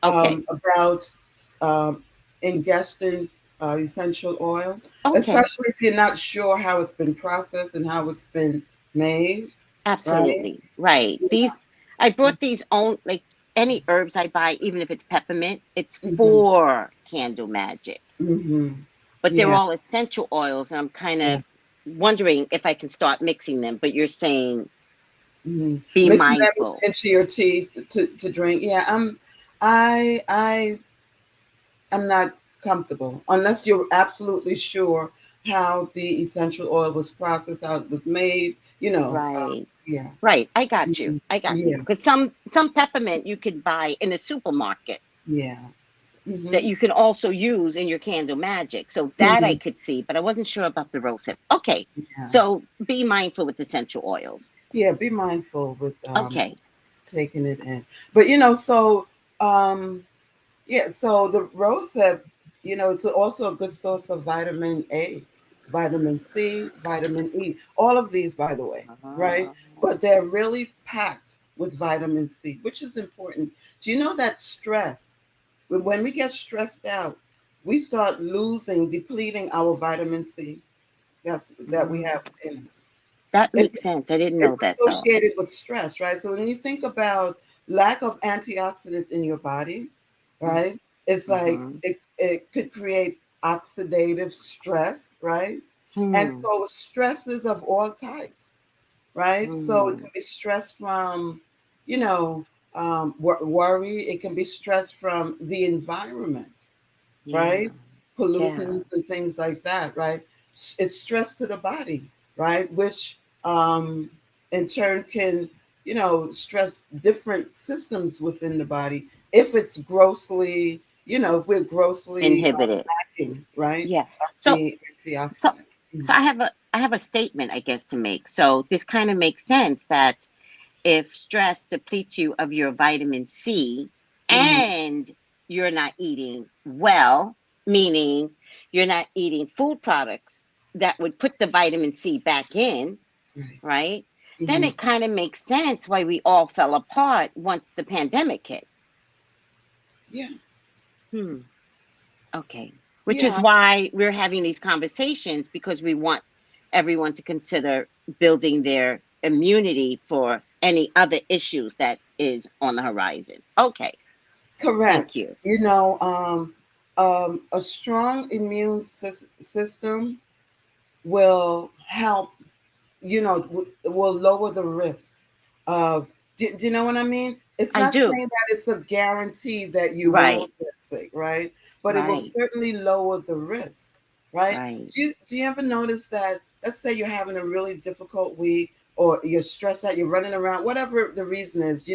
C: Okay.
D: About um, ingesting essential oil,
C: Okay.
D: especially if you're not sure how it's been processed and how it's been made, right?
C: Absolutely. Right.
D: Yeah.
C: These, I brought these own, like any herbs I buy, even if it's peppermint, it's
D: Hmm.
C: for candle magic.
D: Hmm.
C: But they're
D: Yeah.
C: all essential oils. And I'm kind
D: Yeah.
C: of wondering if I can start mixing them. But you're saying
D: Hmm.
C: be
D: Mixing them
C: mindful.
D: into your tea to drink. Yeah. I I'm not comfortable unless you're absolutely sure how the essential oil was processed, how it was made.
C: Right.
D: Yeah.
C: Right. I got you.
D: Mhm.
C: I got you.
D: Yeah.
C: Because some peppermint you can buy in a supermarket
D: Yeah. Hmm.
C: that you can also use in your candle magic. So that I
D: Hmm.
C: could see, but I wasn't sure about the rosehip. Okay.
D: Yeah.
C: So be mindful with essential oils.
D: Yeah. Be mindful with
C: Okay.
D: taking it in. But so yeah, so the rosehip, it's also a good source of vitamin A, vitamin C, vitamin E. All of these, by the way, right?
C: Uh,
D: But they're really packed with vitamin C, which is important. Do you know that stress, when we get stressed out, we start depleting our vitamin C that we have in us.
C: that
D: It's
C: makes sense. I didn't
D: it's
C: know that though.
D: associated with stress, right? So when you think about lack of antioxidants in your body, right? It's like
C: Mm-hmm.
D: it could create oxidative stress, right? And
C: Hmm.
D: so stresses of all types, right? So it
C: Hmm.
D: can be stress from, you know, worry. It can be stress from the environment,
C: Yeah.
D: right?
C: Yeah.
D: Pollutants and things like that, right? It's stress to the body, right? Which in turn can, stress different systems within the body if it's grossly, if we're grossly
C: Inhibited.
D: lacking, right?
C: Yeah.
D: Of
C: So
D: the
C: so
D: antioxidant.
C: so I have a statement I guess to make. So this kind of makes sense that if stress depletes you of your vitamin C
D: Mm-hmm.
C: and you're not eating well, meaning you're not eating food products that would put the vitamin C back in,
D: Right.
C: right? Then
D: Mm-hmm.
C: it kind of makes sense why we all fell apart once the pandemic hit.
D: Yeah.
C: Hmm. Okay. Which is
D: Yeah.
C: why we're having these conversations because we want everyone to consider building their immunity for any other issues that is on the horizon. Okay. Thank
D: Correct.
C: you.
D: A strong immune system will help, will lower the risk of, do you know what I mean? It's
C: I
D: not
C: do.
D: saying that it's a guarantee that you
C: Right.
D: won't get sick, right? But it will
C: Right.
D: certainly lower the risk, right?
C: Right.
D: Do you ever notice that, let's say you're having a really difficult week or you're stressed out, you're running around, whatever the reason is,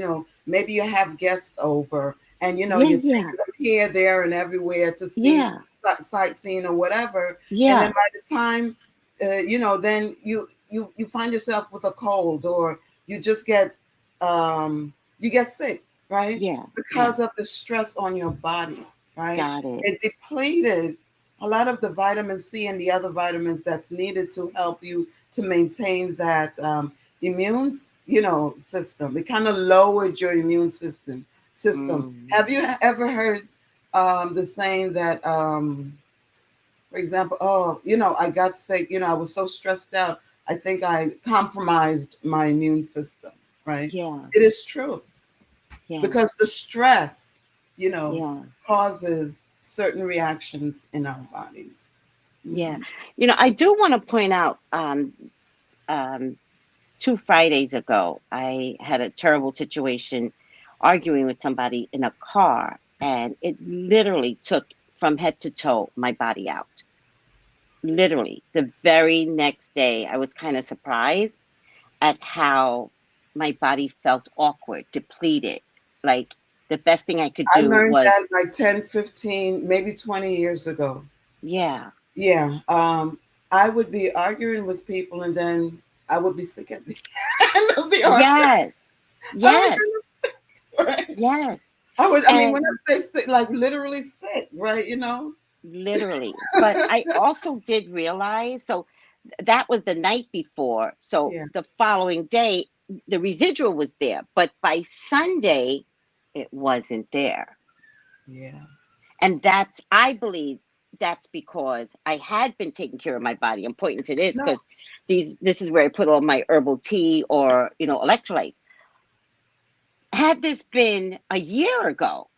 D: maybe you have guests over and,
C: Yeah.
D: you're
C: Yeah.
D: taking them here, there, and everywhere to see
C: Yeah.
D: sightseeing or whatever. And then
C: Yeah.
D: by the time, then you find yourself with a cold or you just you get sick, right?
C: Yeah. Yeah.
D: Because of the stress on your body, right?
C: Got it.
D: It depleted a lot of the vitamin C and the other vitamins that's needed to help you to maintain that immune, system. It kind of lowered your immune system.
C: Mm.
D: Have you ever heard the saying that for example, oh, I got sick, I was so stressed out. I think I compromised my immune system, right?
C: Yeah.
D: It is true
C: Yeah.
D: because the stress,
C: Yeah.
D: causes certain reactions in our bodies.
C: Yeah.
D: Hmm.
C: I do want to point out um 2 Fridays ago, I had a terrible situation arguing with somebody in a car, and it literally took from head to toe my body out. Literally, the very next day, I was kind of surprised at how my body felt awkward, depleted. Like the best thing I could
D: I
C: do
D: learned
C: was,
D: that like 10, 15, maybe 20 years ago.
C: yeah,
D: Yeah. I would be arguing with people, and then I would be sick at the end of the argument.
C: Yes.
D: I would
C: Yes.
D: be right.
C: Yes.
D: I mean,
C: And
D: when I say sick, like literally sick, right? You know?
C: literally. But I also did realize, so that was the night before. So
D: Yeah.
C: the following day, the residual was there. But by Sunday, it wasn't there.
D: Yeah.
C: And that's, I believe, that's because I had been taking care of my body. I'm pointing to this
D: No.
C: because this is where I put all my herbal tea or, electrolytes. Had this been a year ago,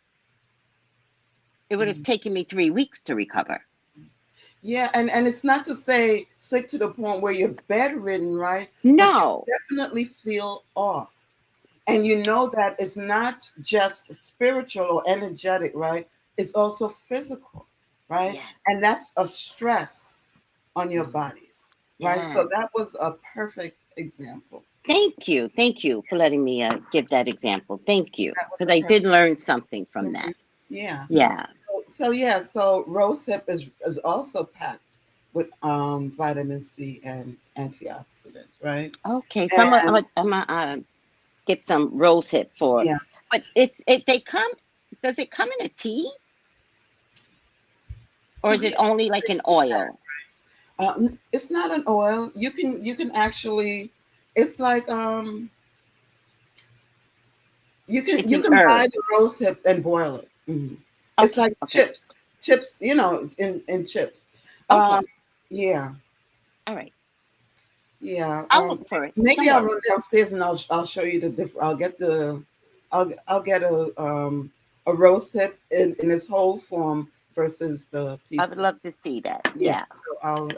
C: it would have taken me 3 weeks to recover.
D: Yeah, and it's not to say sick to the point where you're bedridden, right? But you
C: No.
D: definitely feel off. And you know that it's not just spiritual or energetic, right? It's also physical, right?
C: Yes.
D: And that's a stress on your body, right? So
C: Yes.
D: that was a perfect example.
C: Thank you. Thank you for letting me give that example. Thank you.
D: That was
C: Because
D: a
C: I
D: perfect.
C: did learn something from that.
D: Yeah.
C: Yeah.
D: So rosehip is also packed with vitamin C and antioxidants, right?
C: Okay. So
D: And
C: I'm gonna get some rose hip for,
D: yeah,
C: but does it come in a tea or
D: so
C: is it
D: yeah,
C: only like an oil?
D: it's not an oil. You can actually, it's like
C: It's
D: you
C: an
D: can buy
C: herb.
D: the rosehip and boil it. Mhm. It's
C: Okay.
D: like
C: Okay.
D: chips, in chips.
C: Okay.
D: Um, yeah.
C: All right.
D: Yeah,
C: I'll look for it. Go
D: maybe I'll
C: ahead.
D: run downstairs and I'll show you the different. I'll get a rose hip in its whole form versus the
C: I would
D: pieces.
C: love to see that.
D: Yeah,
C: Yeah.
D: so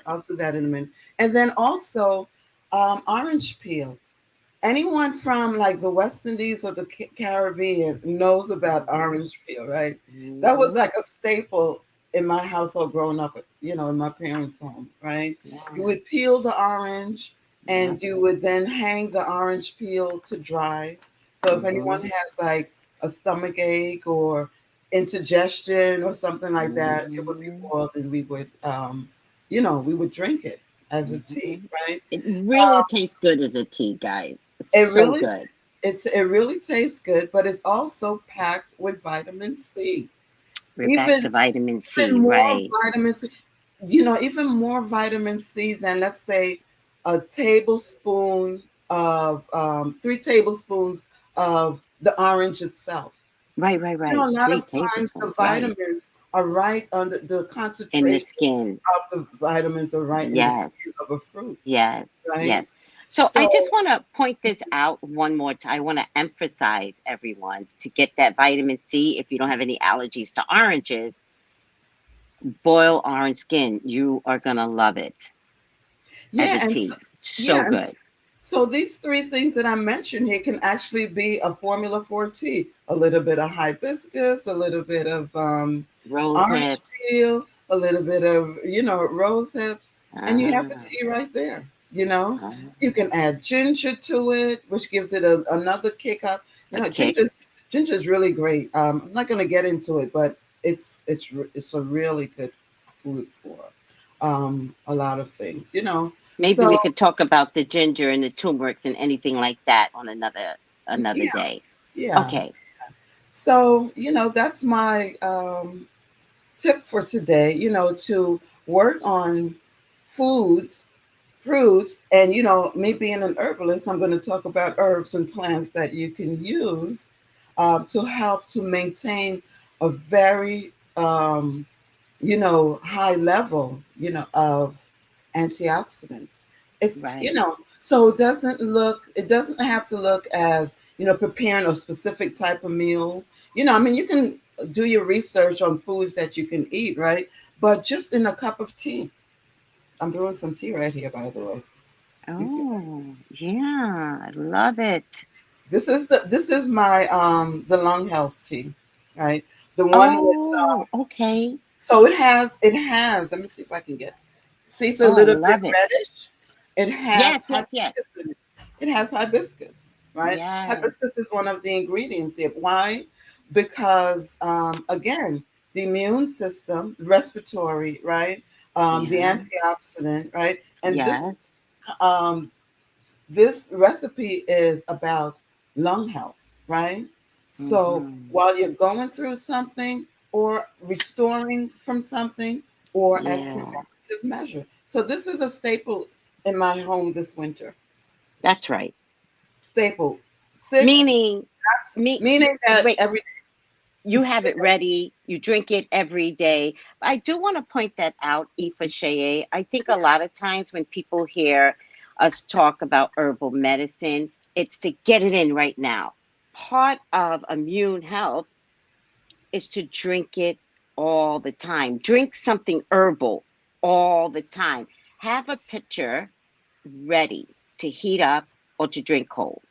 D: I'll do that in a minute. And then also, orange peel. Anyone from like the West Indies or the Caribbean knows about orange peel, right? That was
C: Mm-hmm.
D: like a staple in my household growing up, in my parents' home, right? You
C: Yeah.
D: would peel the orange
C: Yep.
D: and you would then hang the orange peel to dry. So if anyone
C: Mm-hmm.
D: has like a stomach ache or indigestion or something like that, it would be
C: Mm-hmm.
D: boiled and we would drink it as a tea,
C: Mm-hmm.
D: right?
C: It really tastes good as a tea, guys. It's
D: It
C: so
D: really
C: good.
D: it really tastes good, but it's also packed with vitamin C.
C: We're back
D: Even
C: to vitamin
D: even
C: C,
D: more
C: right?
D: vitamin C, even more vitamin C than, let's say, a tablespoon of 3 tablespoons of the orange itself.
C: Right, right,
D: A
C: right.
D: lot
C: Three
D: of times the
C: tablespoons, right.
D: vitamins are right under the
C: In the
D: concentration
C: skin.
D: of the vitamins are right in the
C: Yes,
D: skin of a fruit,
C: yes,
D: right?
C: yes. So I
D: So
C: just want to point this out one more time. I want to emphasize everyone to get that vitamin C if you don't have any allergies to oranges. Boil orange skin. You are going to love it as a
D: yeah, and
C: tea. So
D: yeah, and
C: good.
D: so these three things that I mentioned here can actually be a formula for tea. A little bit of hibiscus, a little bit of
C: Rose
D: orange
C: hips.
D: peel, a little bit of, rose hips, and you have a
C: Uh,
D: tea right there. You know,
C: uh,
D: you can add ginger to it, which gives it another kick up.
C: a kick.
D: Ginger's really great. I'm not going to get into it, but it's a really good food for a lot of things.
C: Maybe
D: So
C: we could talk about the ginger and the turmerics and anything like that on another
D: yeah,
C: day.
D: yeah.
C: Okay.
D: So, that's my tip for today, to work on foods, fruits, and, me being an herbalist, I'm going to talk about herbs and plants that you can use to help to maintain a very, high level, of antioxidants. It's,
C: Right.
D: so it doesn't have to look as, preparing a specific type of meal. I mean, you can do your research on foods that you can eat, right? But just in a cup of tea. I'm doing some tea right here, by the way. You see,
C: Oh, yeah. I love it.
D: this is my the lung health tea, right? The one with
C: Oh, okay.
D: so it has. Let me see if I can get. See, it's a
C: Oh, I
D: little bit
C: love it.
D: reddish. It has
C: Yes, yes, yes.
D: hibiscus in it. It has hibiscus, right?
C: Yes.
D: Hibiscus is one of the ingredients here. Why? Because again, the immune system, respiratory, right? the
C: Yeah.
D: antioxidant, right? And
C: Yes.
D: um, this recipe is about lung health, right? So
C: Mm-hmm.
D: while you're going through something or restoring from something or as
C: Yeah.
D: preventative measure. So this is a staple in my home this winter.
C: That's right.
D: Staple. Sick,
C: Meaning, me,
D: meaning that
C: wait,
D: every
C: you have it ready, you drink it every day. I do want to point that out, Aoife Sheye. I think a lot of times when people hear us talk about herbal medicine, it's to get it in right now. Part of immune health is to drink it all the time. Drink something herbal all the time. Have a pitcher ready to heat up or to drink cold.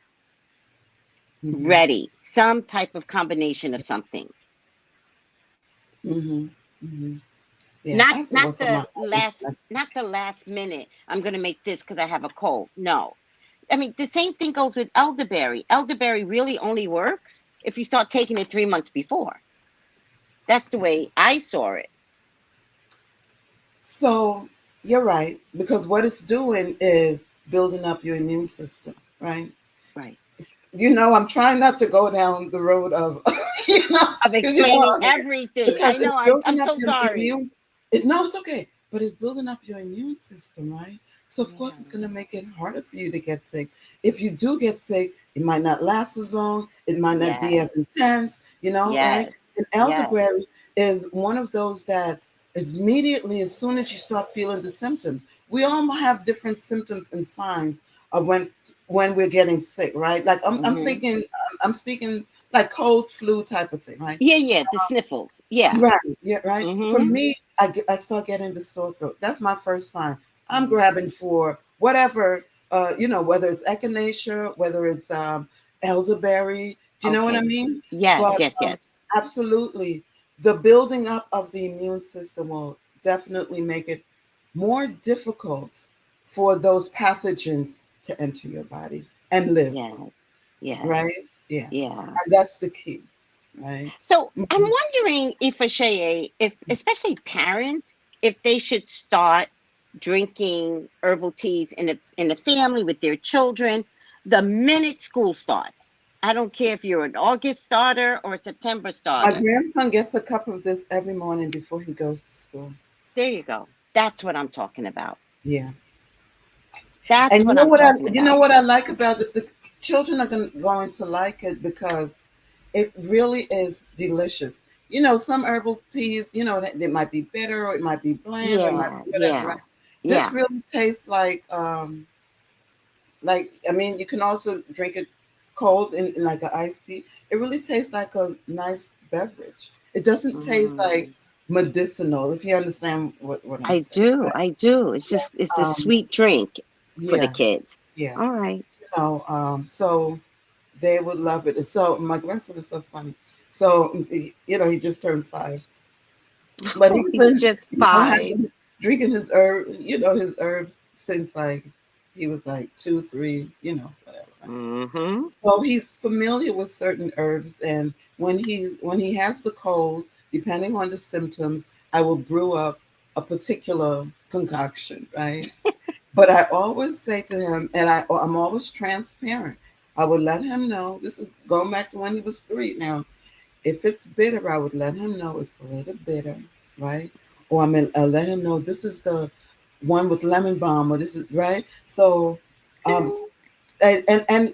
D: mm-hmm,
C: Ready. Some type of combination of something.
D: mm-hmm, mm-hmm. Yeah, I
C: Not
D: have to
C: not
D: work on my
C: the last not the last minute. I'm gonna make this because I have a cold. No. I mean the same thing goes with elderberry. Elderberry really only works if you start taking it 3 months before. That's the way I saw it.
D: So you're right, because what it's doing is building up your immune system, right?
C: Right.
D: I'm trying not to go down the road of,
C: Of
D: because
C: explaining everything. I
D: because it's
C: know, I'm
D: building up
C: so
D: your
C: sorry.
D: immune. No, it's okay, but it's building up your immune system, right? So of course
C: Yeah.
D: it's going to make it harder for you to get sick. If you do get sick, it might not last as long. It might not be
C: Yes.
D: as intense, right?
C: Yes.
D: And
C: Yes.
D: elderberry is one of those that is immediately as soon as you start feeling the symptoms. We all have different symptoms and signs of when we're getting sick, right? Like I'm
C: Hmm.
D: thinking, I'm speaking like cold flu type of thing, right?
C: Yeah, yeah, the sniffles. Yeah.
D: Right, yeah, right. For
C: Hmm.
D: me, I start getting the sore throat. That's my first sign. I'm
C: Hmm.
D: grabbing for whatever, whether it's echinacea, whether it's elderberry. Do you know what I
C: Okay.
D: mean?
C: Yes,
D: But
C: yes, yes.
D: absolutely, the building up of the immune system will definitely make it more difficult for those pathogens to enter your body and live,
C: Yes. Yes.
D: right? Yeah,
C: Yeah.
D: and that's the key, right?
C: So I'm
D: Mhm.
C: wondering if if especially parents, if they should start drinking herbal teas in the family with their children the minute school starts. I don't care if you're an August starter or a September
D: My
C: starter.
D: grandson gets a cup of this every morning before he goes to school.
C: There you go. That's what I'm talking about.
D: Yeah.
C: That's
D: And
C: what I'm talking
D: you know
C: about.
D: what I like about this? The children are going to like it because it really is delicious. Some herbal teas, they might be bitter or it might be bland or it might
C: Yeah,
D: be whatever,
C: yeah,
D: right? This
C: yeah.
D: really tastes like I mean, you can also drink it cold in like an iced tea. It really tastes like a nice beverage. It doesn't taste like
C: Mm.
D: medicinal, if you understand what I'm
C: I
D: saying,
C: do.
D: right?
C: I do. It's a
D: Um,
C: sweet drink for the
D: yeah,
C: kids.
D: yeah.
C: All right.
D: So they would love it. And so my grandson is so funny. So he just turned 5, but
C: Oh,
D: he's
C: he's
D: been
C: just 5.
D: having drinking his herbs since like he was like 2, 3, whatever. Right?
C: Mm-hmm.
D: So he's familiar with certain herbs, and when he has the cold, depending on the symptoms, I will brew up a particular concoction, right? But I always say to him, and I'm always transparent. I would let him know. This is going back to when he was 3 now. If it's bitter, I would let him know it's a little bitter, right? Or I'll let him know this is the one with lemon balm, or this is right. So, um, and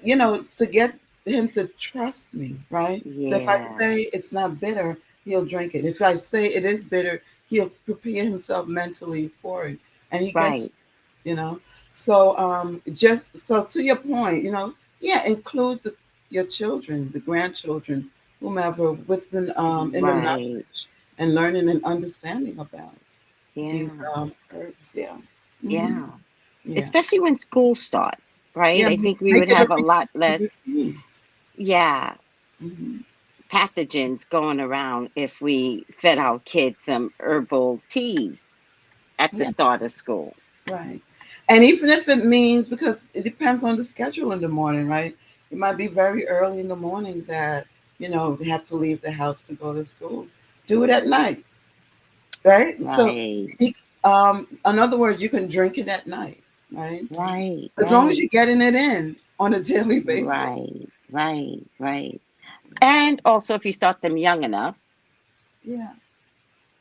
D: to get him to trust me, right? So if I
C: Yeah.
D: say it's not bitter, he'll drink it. If I say it is bitter, he'll prepare himself mentally for it, and he gets
C: Right.
D: you know. So just so to your point, yeah, include your children, the grandchildren, whomever, with the in the
C: Right.
D: knowledge and learning and understanding about these
C: Yeah.
D: herbs. Yeah. Hmm.
C: Yeah.
D: Yeah.
C: Especially when school starts, right?
D: Yeah.
C: I think we
D: Make
C: would
D: it a
C: have a lot less,
D: routine.
C: yeah,
D: Hmm.
C: pathogens going around if we fed our kids some herbal teas at the
D: Yeah.
C: start of school.
D: Right. And even if it means, because it depends on the schedule in the morning, right? It might be very early in the morning that, they have to leave the house to go to school. Do it at night, right? So
C: Right.
D: In other words, you can drink it at night, right?
C: Right,
D: As long as
C: right,
D: you're getting it in on a daily basis.
C: right, right, right. And also, if you start them young enough,
D: Yeah,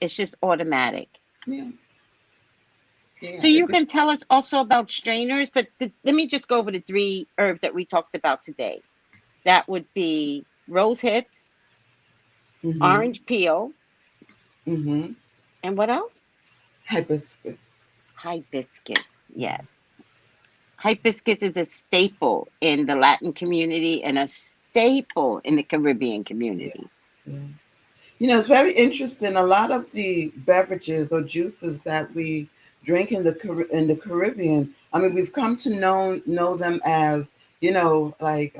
C: it's just automatic.
D: yeah,
C: So
D: yeah.
C: you can tell us also about strainers, but let me just go over the three herbs that we talked about today. That would be rose hips,
D: Mm-hmm.
C: orange peel,
D: Mm-hmm.
C: and what else?
D: Hibiscus.
C: Hibiscus. Yes. Hibiscus is a staple in the Latin community and a staple in the Caribbean
D: Yeah,
C: community.
D: yeah. It's very interesting. A lot of the beverages or juices that we drink in the Caribbean, I mean, we've come to know them as like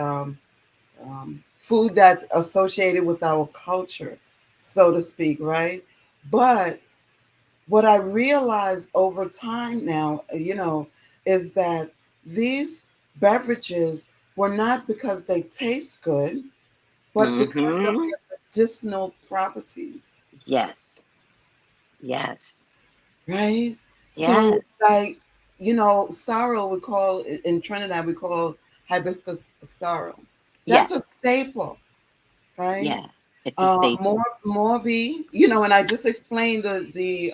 D: food that's associated with our culture, so to speak, right? But what I realized over time now, is that these beverages were not because they taste good, but because of
C: Mm-hmm.
D: their medicinal properties,
C: Yes. Yes.
D: right? So,
C: Yes.
D: like, sorrel, we call in Trinidad, we call hibiscus sorrel. That's a
C: Yes.
D: staple, right?
C: Yeah. It's a staple.
D: Morbi, and I just explained the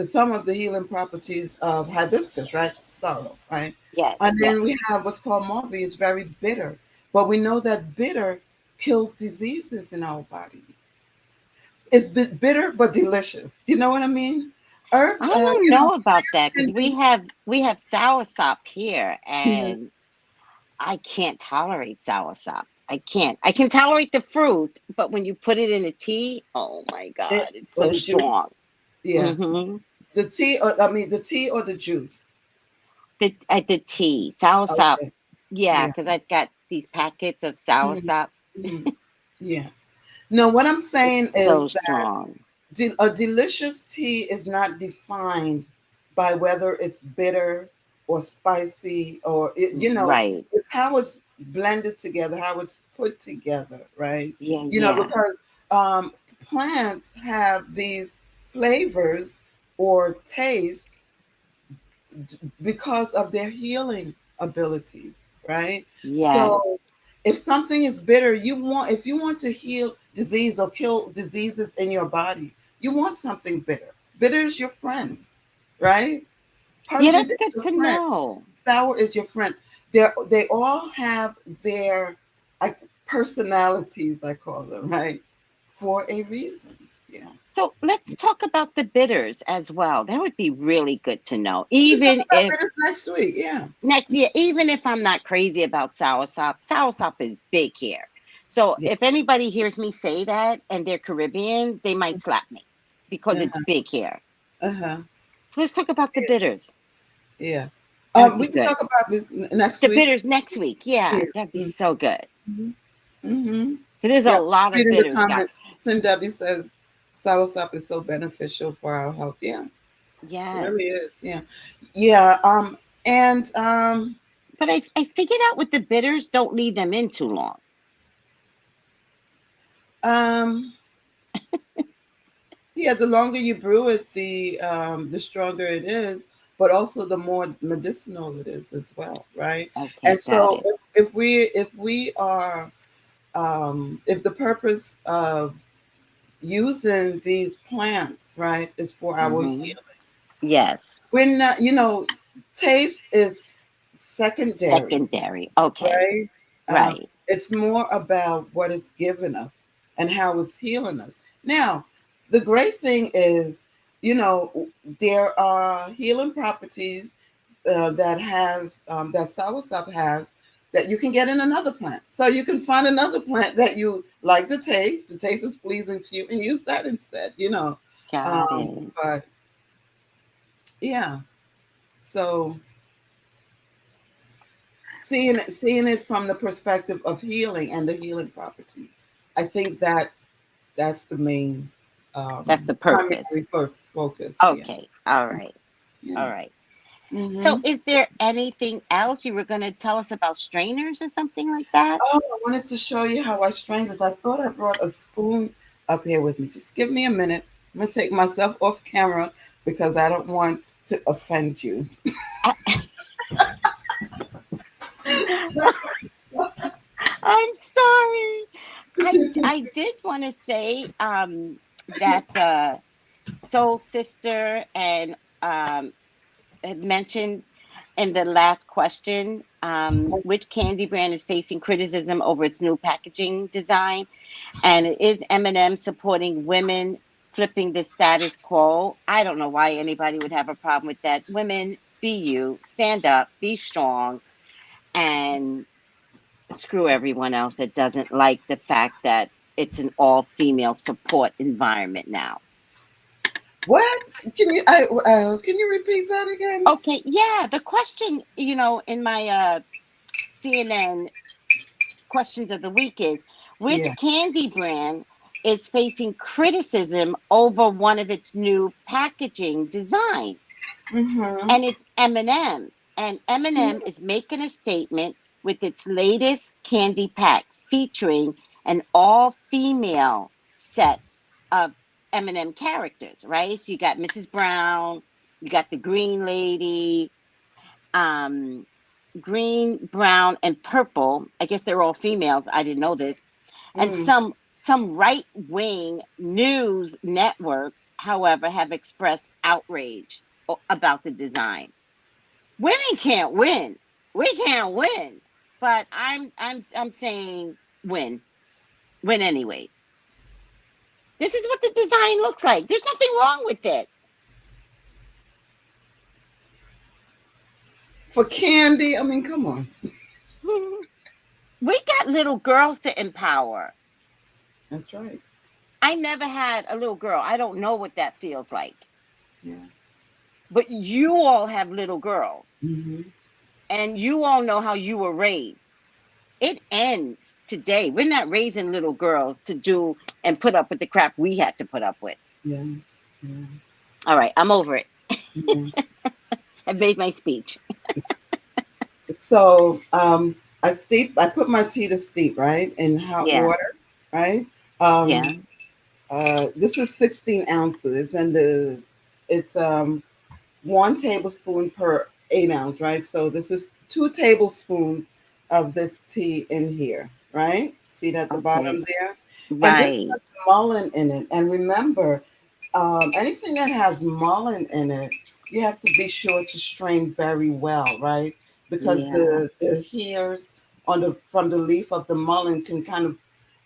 D: some of the healing properties of hibiscus, right? Sorrel, right?
C: Yes.
D: And then we
C: Yes.
D: have what's called morbi. It's very bitter, but we know that bitter kills diseases in our body. It's bitter but delicious. Do you know what I mean? Herb,
C: I don't know about that
D: can
C: because
D: be.
C: we have soursop here,
D: Mhm.
C: and I can't tolerate soursop. I can't. I can tolerate the fruit, but when you put it in a tea, oh my God, it's
D: Or
C: so
D: the juice.
C: strong.
D: Yeah,
C: Mm-hmm.
D: the tea. The tea or the juice.
C: The tea, soursop.
D: Okay.
C: Yeah,
D: Yeah.
C: because I've got these packets of
D: Mhm.
C: soursop.
D: Mhm. Yeah. No, what I'm saying
C: It's so
D: is that
C: strong.
D: a delicious tea is not defined by whether it's bitter or spicy or
C: Right.
D: it's how it's blended together, how it's put together, right?
C: Yeah, yeah.
D: Because um, plants have these flavors or taste because of their healing abilities, right?
C: Yes.
D: So if something is bitter, if you want to heal disease or kill diseases in your body, you want something bitter. Bitter is your friend, right?
C: Yeah,
D: Pungent
C: that's
D: is
C: good
D: your
C: to
D: friend.
C: know.
D: Sour is your friend. They all have their like personalities, I call them, right? For a reason. Yeah.
C: So let's talk about the bitters as well. That would be really good to know.
D: We can talk
C: Even
D: about
C: if
D: bitters next week. Yeah.
C: next year, even if I'm not crazy about soursop, soursop is big here. So
D: Yeah.
C: if anybody hears me say that and they're Caribbean, they might slap me because it's
D: Uh-huh.
C: big here.
D: Uh-huh.
C: So let's talk about the bitters.
D: Yeah.
C: That would be
D: We can
C: good.
D: talk about this next
C: The
D: week.
C: bitters next week. Yeah,
D: Yeah.
C: that'd be so good.
D: Mm-hmm. Mm-hmm.
C: So there's a
D: Yeah.
C: lot of
D: Reading the
C: bitters, guys.
D: comments. Sin Debbie says soursop is so beneficial for our health. Yeah, it really
C: Yes.
D: is. Yeah. Yeah. And
C: But I figured out with the bitters, don't leave them in too long.
D: um yeah, the longer you brew it, the stronger it is, but also the more medicinal it is as well, right?
C: Okay,
D: And
C: got
D: so
C: it.
D: if we are if the purpose of using these plants, right, is for our
C: Hmm.
D: healing.
C: Yes.
D: We're not, taste is secondary,
C: Secondary. Okay.
D: right?
C: Right.
D: It's more about what it's given us and how it's healing us. Now, the great thing is, there are healing properties that soursop has that you can get in another plant. So you can find another plant that you like the taste is pleasing to you, and use that instead.
C: Got it.
D: But yeah, so seeing it from the perspective of healing and the healing properties, I think that's the main
C: That's the
D: primary
C: purpose.
D: focus. Yeah,
C: Okay. All right.
D: yeah.
C: All right. So,
D: Hmm.
C: is there anything else you were going to tell us about strainers or something like that?
D: Oh, I wanted to show you how I strained this. I thought I brought a spoon up here with me. Just give me a minute. I'm gonna take myself off camera because I don't want to offend you.
C: I'm sorry. I did want to say that Soul Sister and had mentioned in the last question which candy brand is facing criticism over its new packaging design, and it is M&M supporting women flipping the status quo. I don't know why anybody would have a problem with that. Women, be you, stand up, be strong, and screw everyone else that doesn't like the fact that it's an all-female support environment now.
D: What? Can you repeat that again?
C: Okay, yeah, the question, in my CNN questions of the week is, which
D: Yeah.
C: candy brand is facing criticism over one of its new packaging designs?
D: Mm-hmm.
C: And it's M&M. And M&M is making a statement with its latest candy pack featuring an all-female set of M&M characters, right? So you got Mrs. Brown, you got the Green Lady, um, green, brown, and purple. I guess they're all females. I didn't know this. And
D: Mm.
C: some right-wing news networks, however, have expressed outrage about the design. Women can't win. We can't win. But I'm saying win. Win anyways. This is what the design looks like. There's nothing wrong with it.
D: For candy, I mean, come on.
C: We got little girls to empower.
D: That's right.
C: I never had a little girl. I don't know what that feels like.
D: Yeah.
C: But you all have little girls.
D: Mm-hmm.
C: And you all know how you were raised. It ends today. We're not raising little girls to do and put up with the crap we had to put up with.
D: Yeah. Yeah.
C: All right, I'm over it.
D: Yeah.
C: I've made my speech.
D: So I put my tea to steep, right, in hot
C: Yeah.
D: water, right?
C: Yeah.
D: This is 16 ounces, and it's 1 tablespoon per 8 ounce, right? So this is 2 tablespoons of this tea in here, right? See that at the bottom
C: Okay.
D: there? And this
C: Right.
D: has mullein in it. And remember, anything that has mullein in it, you have to be sure to strain very well, right? Because
C: Yeah.
D: the hairs from the leaf of the mullein can kind of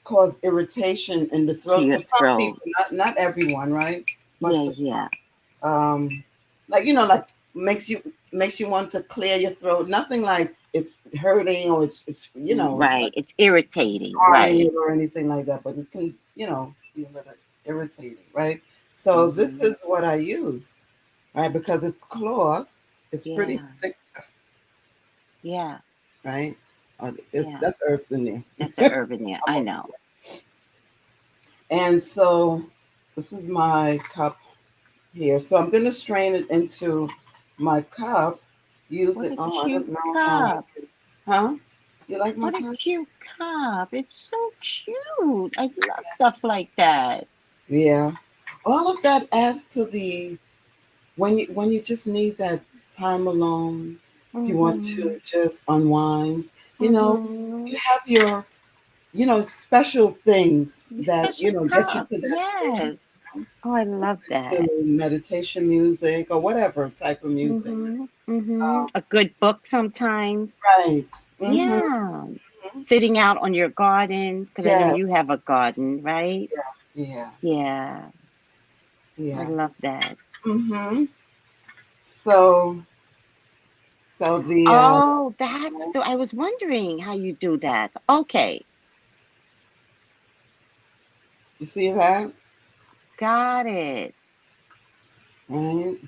D: cause irritation in the
C: To
D: throat
C: your
D: for some
C: throat.
D: people, not everyone, right? But
C: Yeah,
D: for
C: yeah.
D: some, like like makes you want to clear your throat. Nothing like it's hurting or it's
C: Right.
D: like
C: It's irritating.
D: harming
C: Right.
D: it or anything like that, but it can be a little irritating, right? So this
C: Mm-hmm.
D: is what I use, right? Because it's cloth, it's pretty
C: Yeah.
D: thick,
C: Yeah.
D: right?
C: Yeah.
D: That's herbs in there.
C: That's an urban, yeah. I know.
D: And so this is my cup here. So I'm going to strain it into my cup. Use
C: What
D: it.
C: a
D: Oh, I
C: cute
D: don't know how.
C: cup.
D: Huh? You like my
C: What a
D: cup?
C: cute cup. It's so cute. I love stuff like that.
D: Yeah. All of that adds to the when you just need that time alone. If you want
C: Mm-hmm.
D: to just unwind,
C: Mm-hmm.
D: you have your special things that
C: Special
D: get you
C: cup.
D: to that state.
C: Yes. Oh, I love that.
D: To meditation music or whatever type of music.
C: Mm-hmm. Mm-hmm.
D: Um,
C: A good book sometimes.
D: right. Mm-hmm.
C: Yeah. Sitting out on your garden, because I know
D: Yeah.
C: you have a garden, right?
D: Yeah.
C: Yeah. I
D: Yeah.
C: love that.
D: Mm-hmm. So the
C: Oh, that's the, I was wondering how you do that. Okay.
D: you see that,
C: Got it.
D: right?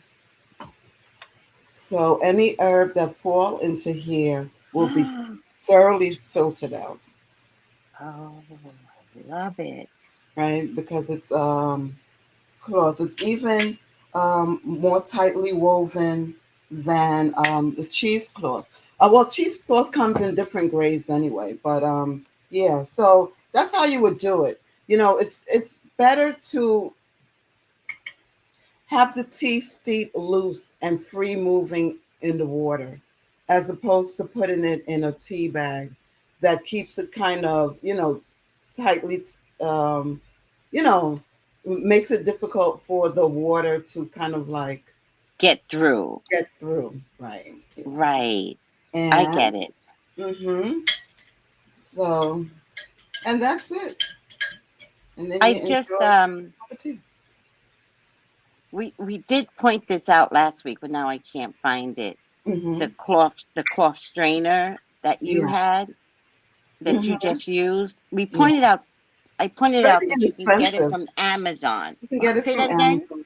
D: So any herb that fall into here will be
C: Oh,
D: thoroughly filtered out,
C: I love it.
D: right? Because it's cloth. It's even more tightly woven than the cheesecloth. Well, cheesecloth comes in different grades anyway, but yeah. So that's how you would do it. It's better to have the tea steep loose and free moving in the water, as opposed to putting it in a tea bag that keeps it kind of, tightly, you know, makes it difficult for the water to kind of like
C: Get through.
D: get through. Right. Yeah.
C: Right. I
D: And
C: get it.
D: so, and that's it. And then
C: I
D: you
C: just
D: enjoy a cup of tea.
C: we did point this out last week, but now I can't find it. The cloth strainer that you
D: Yeah.
C: had that you
D: Mhm.
C: just used.
D: Yeah.
C: I pointed
D: Very
C: out that you can get it
D: inexpensive.
C: from Amazon.
D: You can get it
C: Say
D: from
C: that again.
D: Amazon.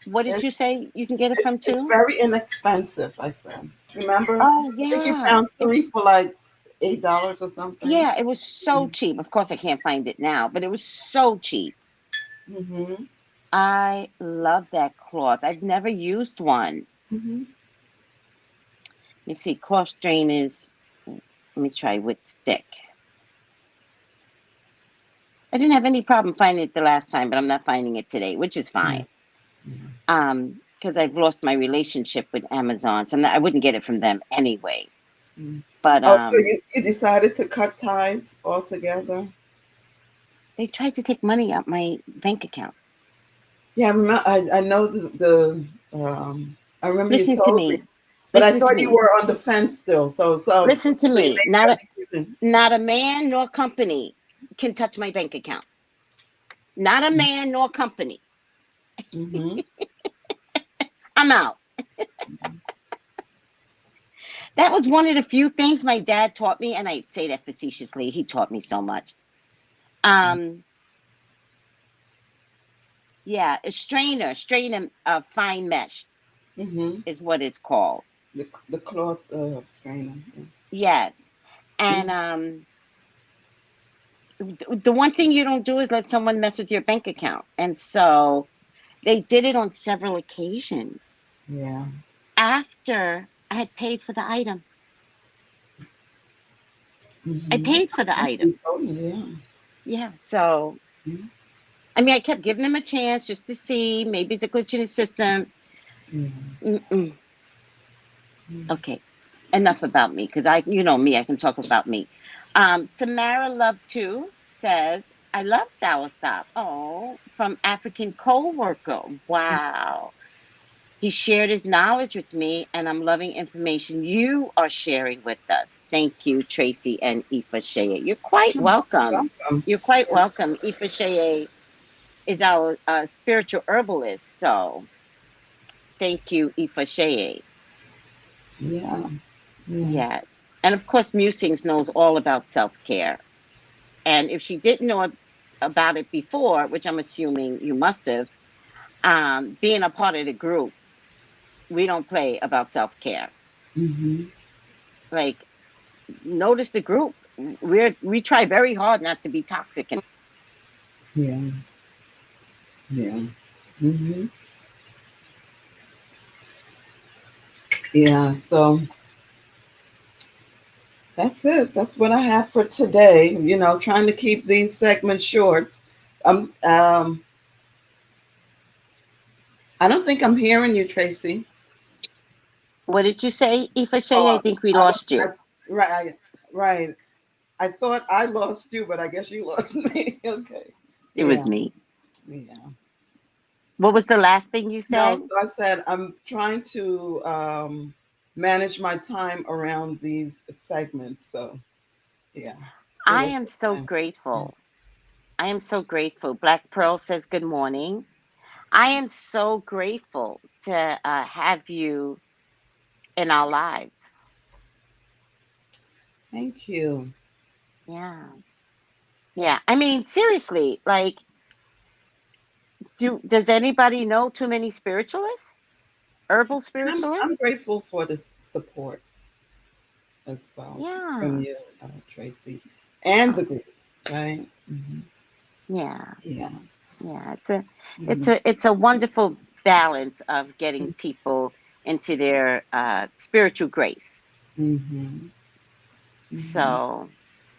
C: What did
D: It's,
C: you say you can get it from
D: it's
C: too?
D: very inexpensive, I said. Remember?
C: Oh
D: I think you
C: yeah.
D: found three for like $8 or something.
C: Yeah, it was so cheap. Of course I can't find it now, but it was so cheap.
D: Mm-hmm.
C: I love that cloth. I've never used one.
D: Mm-hmm.
C: Let me see, cloth strainers. Let me try with stick. I didn't have any problem finding it the last time, but I'm not finding it today, which is fine.
D: Yeah.
C: Because I've lost my relationship with Amazon, so I wouldn't get it from them anyway.
D: Mm.
C: But
D: Oh, so you decided to cut ties altogether?
C: they tried to take money out my bank account.
D: Yeah, I know I remember you
C: Listen to
D: told me,
C: me.
D: but I
C: Listen to
D: thought you
C: me.
D: were on the fence still. So
C: Listen to
D: they
C: me.
D: made that decision.
C: Not a man nor company can touch my bank account. Not a man nor company.
D: Mm-hmm.
C: I'm out. That was one of the few things my dad taught me, and I say that facetiously. He taught me so much. Yeah, a strainer fine mesh
D: Mm-hmm.
C: is what it's called.
D: The cloth strainer.
C: Yes,
D: Yeah.
C: and the one thing you don't do is let someone mess with your bank account, and so they did it on several occasions.
D: Yeah.
C: After I had paid for the item, I
D: Mm-hmm.
C: paid for the item.
D: You told me, yeah.
C: Yeah, so
D: Mm-hmm.
C: I mean, I kept giving him a chance just to see maybe it's a glitch in his system.
D: Yeah.
C: Mm-mm.
D: Mm-hmm.
C: Okay, enough about me because you know me, I can talk about me. Samara Love 2 says, I love soursop. Oh, from African co-worker. Wow. He shared his knowledge with me, and I'm loving information you are sharing with us. Thank you, Tracy and Ifa Shea. You're quite welcome.
D: Welcome.
C: You're quite
D: Yeah.
C: welcome. Ifa Shea is our spiritual herbalist, so thank you, Ifa Shea.
D: Yeah. Yeah.
C: Yes. And of course, Musings knows all about self-care. And if she didn't know about it before, which I'm assuming you must have, being a part of the group, we don't play about self-care.
D: Mm-hmm.
C: Like, notice the group. We try very hard not to be toxic. And
D: Yeah. Yeah. Mm-hmm. Yeah. So that's it. That's what I have for today. Trying to keep these segments short. I don't think I'm hearing you, Tracy.
C: what did you say, Ifa Shea? I
D: Oh,
C: think we lost you.
D: right, right. I thought I lost you, but I guess you lost me. Okay.
C: It was
D: Yeah.
C: me.
D: Yeah.
C: What was the last thing you
D: No,
C: said?
D: so I said I'm trying to manage my time around these segments. So yeah. So
C: I
D: that's
C: am
D: the
C: so
D: plan.
C: grateful. I am so grateful. Black Pearl says good morning. I am so grateful to have you in our lives.
D: Thank you.
C: Yeah. Yeah. I mean, seriously, like, does anybody know too many spiritualists? Herbal
D: I'm
C: spiritualists?
D: grateful for the support as well from
C: Yeah.
D: you, Tracy, and the group. Right. Mm-hmm.
C: Yeah.
D: Yeah.
C: Yeah.
D: Mm-hmm.
C: It's a wonderful balance of getting people into their spiritual grace.
D: Mm-hmm. Mm-hmm.
C: So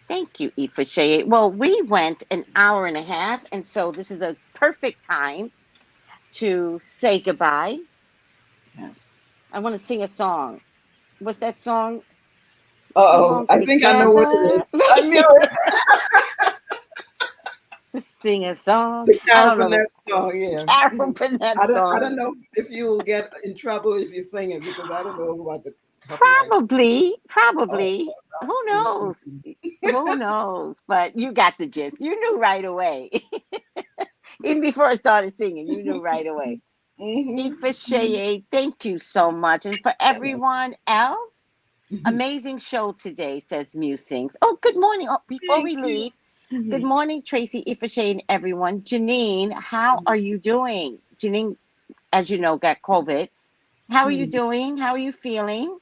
C: thank you, Ifa Shea. Well, we went an hour and a half, and so this is a perfect time to say goodbye.
D: Yes.
C: I want to sing a song. What's that song? Come
D: Oh,
C: on,
D: I think I know what it
C: together.
D: is. I knew it.
C: To sing a song.
D: The
C: I
D: Carol
C: don't know the
D: Burnett song, yeah.
C: Carol Burnett
D: I
C: song.
D: don't know if you will get in trouble if you sing it because I don't know about the copyright.
C: Probably,
D: Oh,
C: probably.
D: I'm
C: Who
D: singing.
C: knows? Who knows? But you got the gist. You knew right away. Even before I started singing, you knew right away.
D: Mm-hmm.
C: Ifashaye, thank you so much. And for everyone else,
D: Mm-hmm.
C: amazing show today, says Musings. Oh, good morning. Oh, before
D: Thank
C: we
D: you.
C: leave, good
D: Mm-hmm.
C: morning, Tracy, Ifashaye, and everyone. Janine, how are you doing? Janine, as you know, got COVID. How are you
D: Mm-hmm.
C: doing? How are you feeling?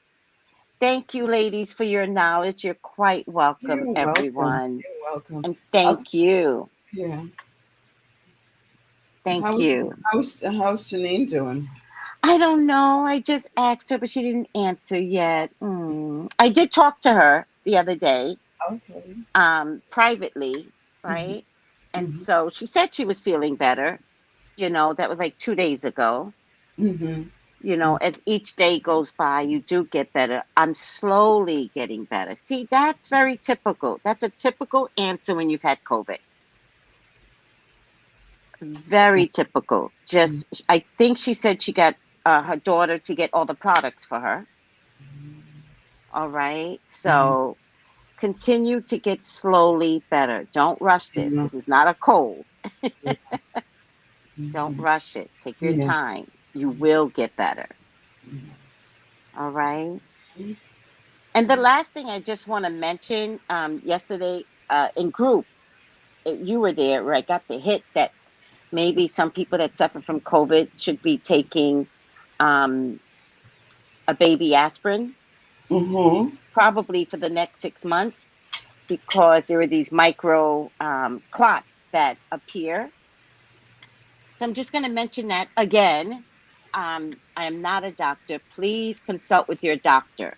C: Thank you, ladies, for your knowledge. You're quite welcome,
D: You're welcome.
C: everyone.
D: You're welcome.
C: And
D: I'll,
C: thank you.
D: yeah.
C: Thank
D: How's
C: you.
D: how's Janine doing?
C: I don't know. I just asked her, but she didn't answer yet. I did talk to her the other day,
D: Okay.
C: privately,
D: Mm-hmm.
C: right? And
D: Mm-hmm.
C: so she said she was feeling better. That was like 2 days ago.
D: Mm-hmm.
C: As each day goes by, you do get better. I'm slowly getting better. See, that's very typical. That's a typical answer when you've had COVID. Very typical. Just, I think she said she got her daughter to get all the products for her. All right.
D: Mm-hmm.
C: So continue to get slowly better. Don't rush this.
D: Yeah.
C: This is not a cold.
D: Yeah.
C: Don't
D: Mm-hmm.
C: rush it. Take your
D: Yeah.
C: time. You will get better. All right.
D: Mhm.
C: And the last thing I just want to mention, yesterday in group, you were there where I got the hit that maybe some people that suffer from COVID should be taking um, a baby aspirin,
D: Mm-hmm.
C: probably for the next 6 months, because there are these micro clots that appear. So I'm just going to mention that again. I am not a doctor. Please consult with your doctor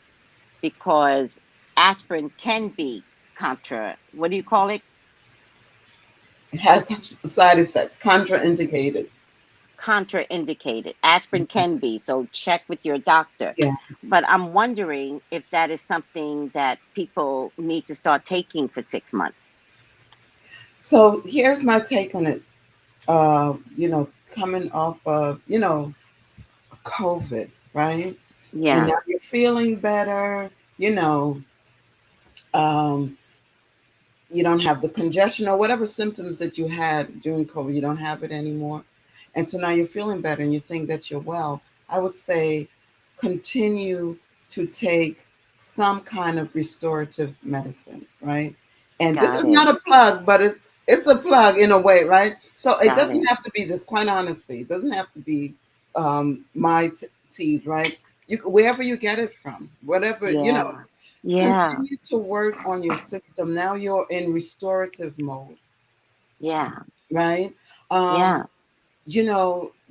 C: because aspirin can be what do you call it?
D: It has side effects, contraindicated.
C: Contraindicated. Aspirin can be, so check with your doctor.
D: Yeah.
C: But I'm wondering if that is something that people need to start taking for 6 months.
D: So here's my take on it. Coming off of, COVID, right? And
C: Yeah,
D: now you're feeling better, um, you don't have the congestion or whatever symptoms that you had during COVID, you don't have it anymore. And so now you're feeling better and you think that you're well. I would say continue to take some kind of restorative medicine, right? And this
C: got
D: is
C: it.
D: not a plug, but it's a plug in a way, right? So it
C: Got
D: doesn't
C: it.
D: have to be this, quite honestly, it doesn't have to be my tea, right? Wherever you get it from, whatever,
C: Yeah. Yeah.
D: continue to work on your system. Now you're in restorative mode,
C: Yeah.
D: right? Um,
C: Yeah.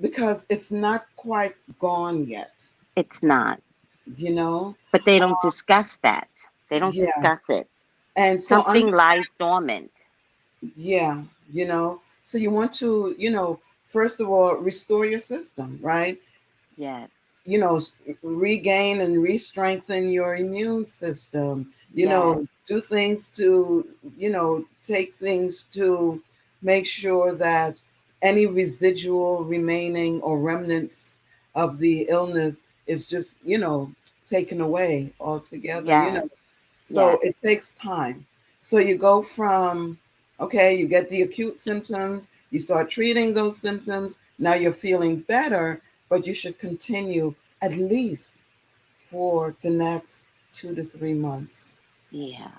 D: because it's not quite gone yet,
C: It's not.
D: you know?
C: But they don't discuss that. They don't
D: Yeah.
C: discuss it.
D: And so
C: Something
D: understand,
C: lies dormant.
D: yeah, so you want to, first of all, restore your system, right?
C: Yes.
D: Regain and re-strengthen your immune system,
C: Yes.
D: do things to, take things to make sure that any residual remaining or remnants of the illness is just, taken away altogether,
C: Yes.
D: so it
C: Yes.
D: takes time. So you go from, okay, you get the acute symptoms, you start treating those symptoms, now you're feeling better, but you should continue at least for the next 2 to 3 months
C: Yeah.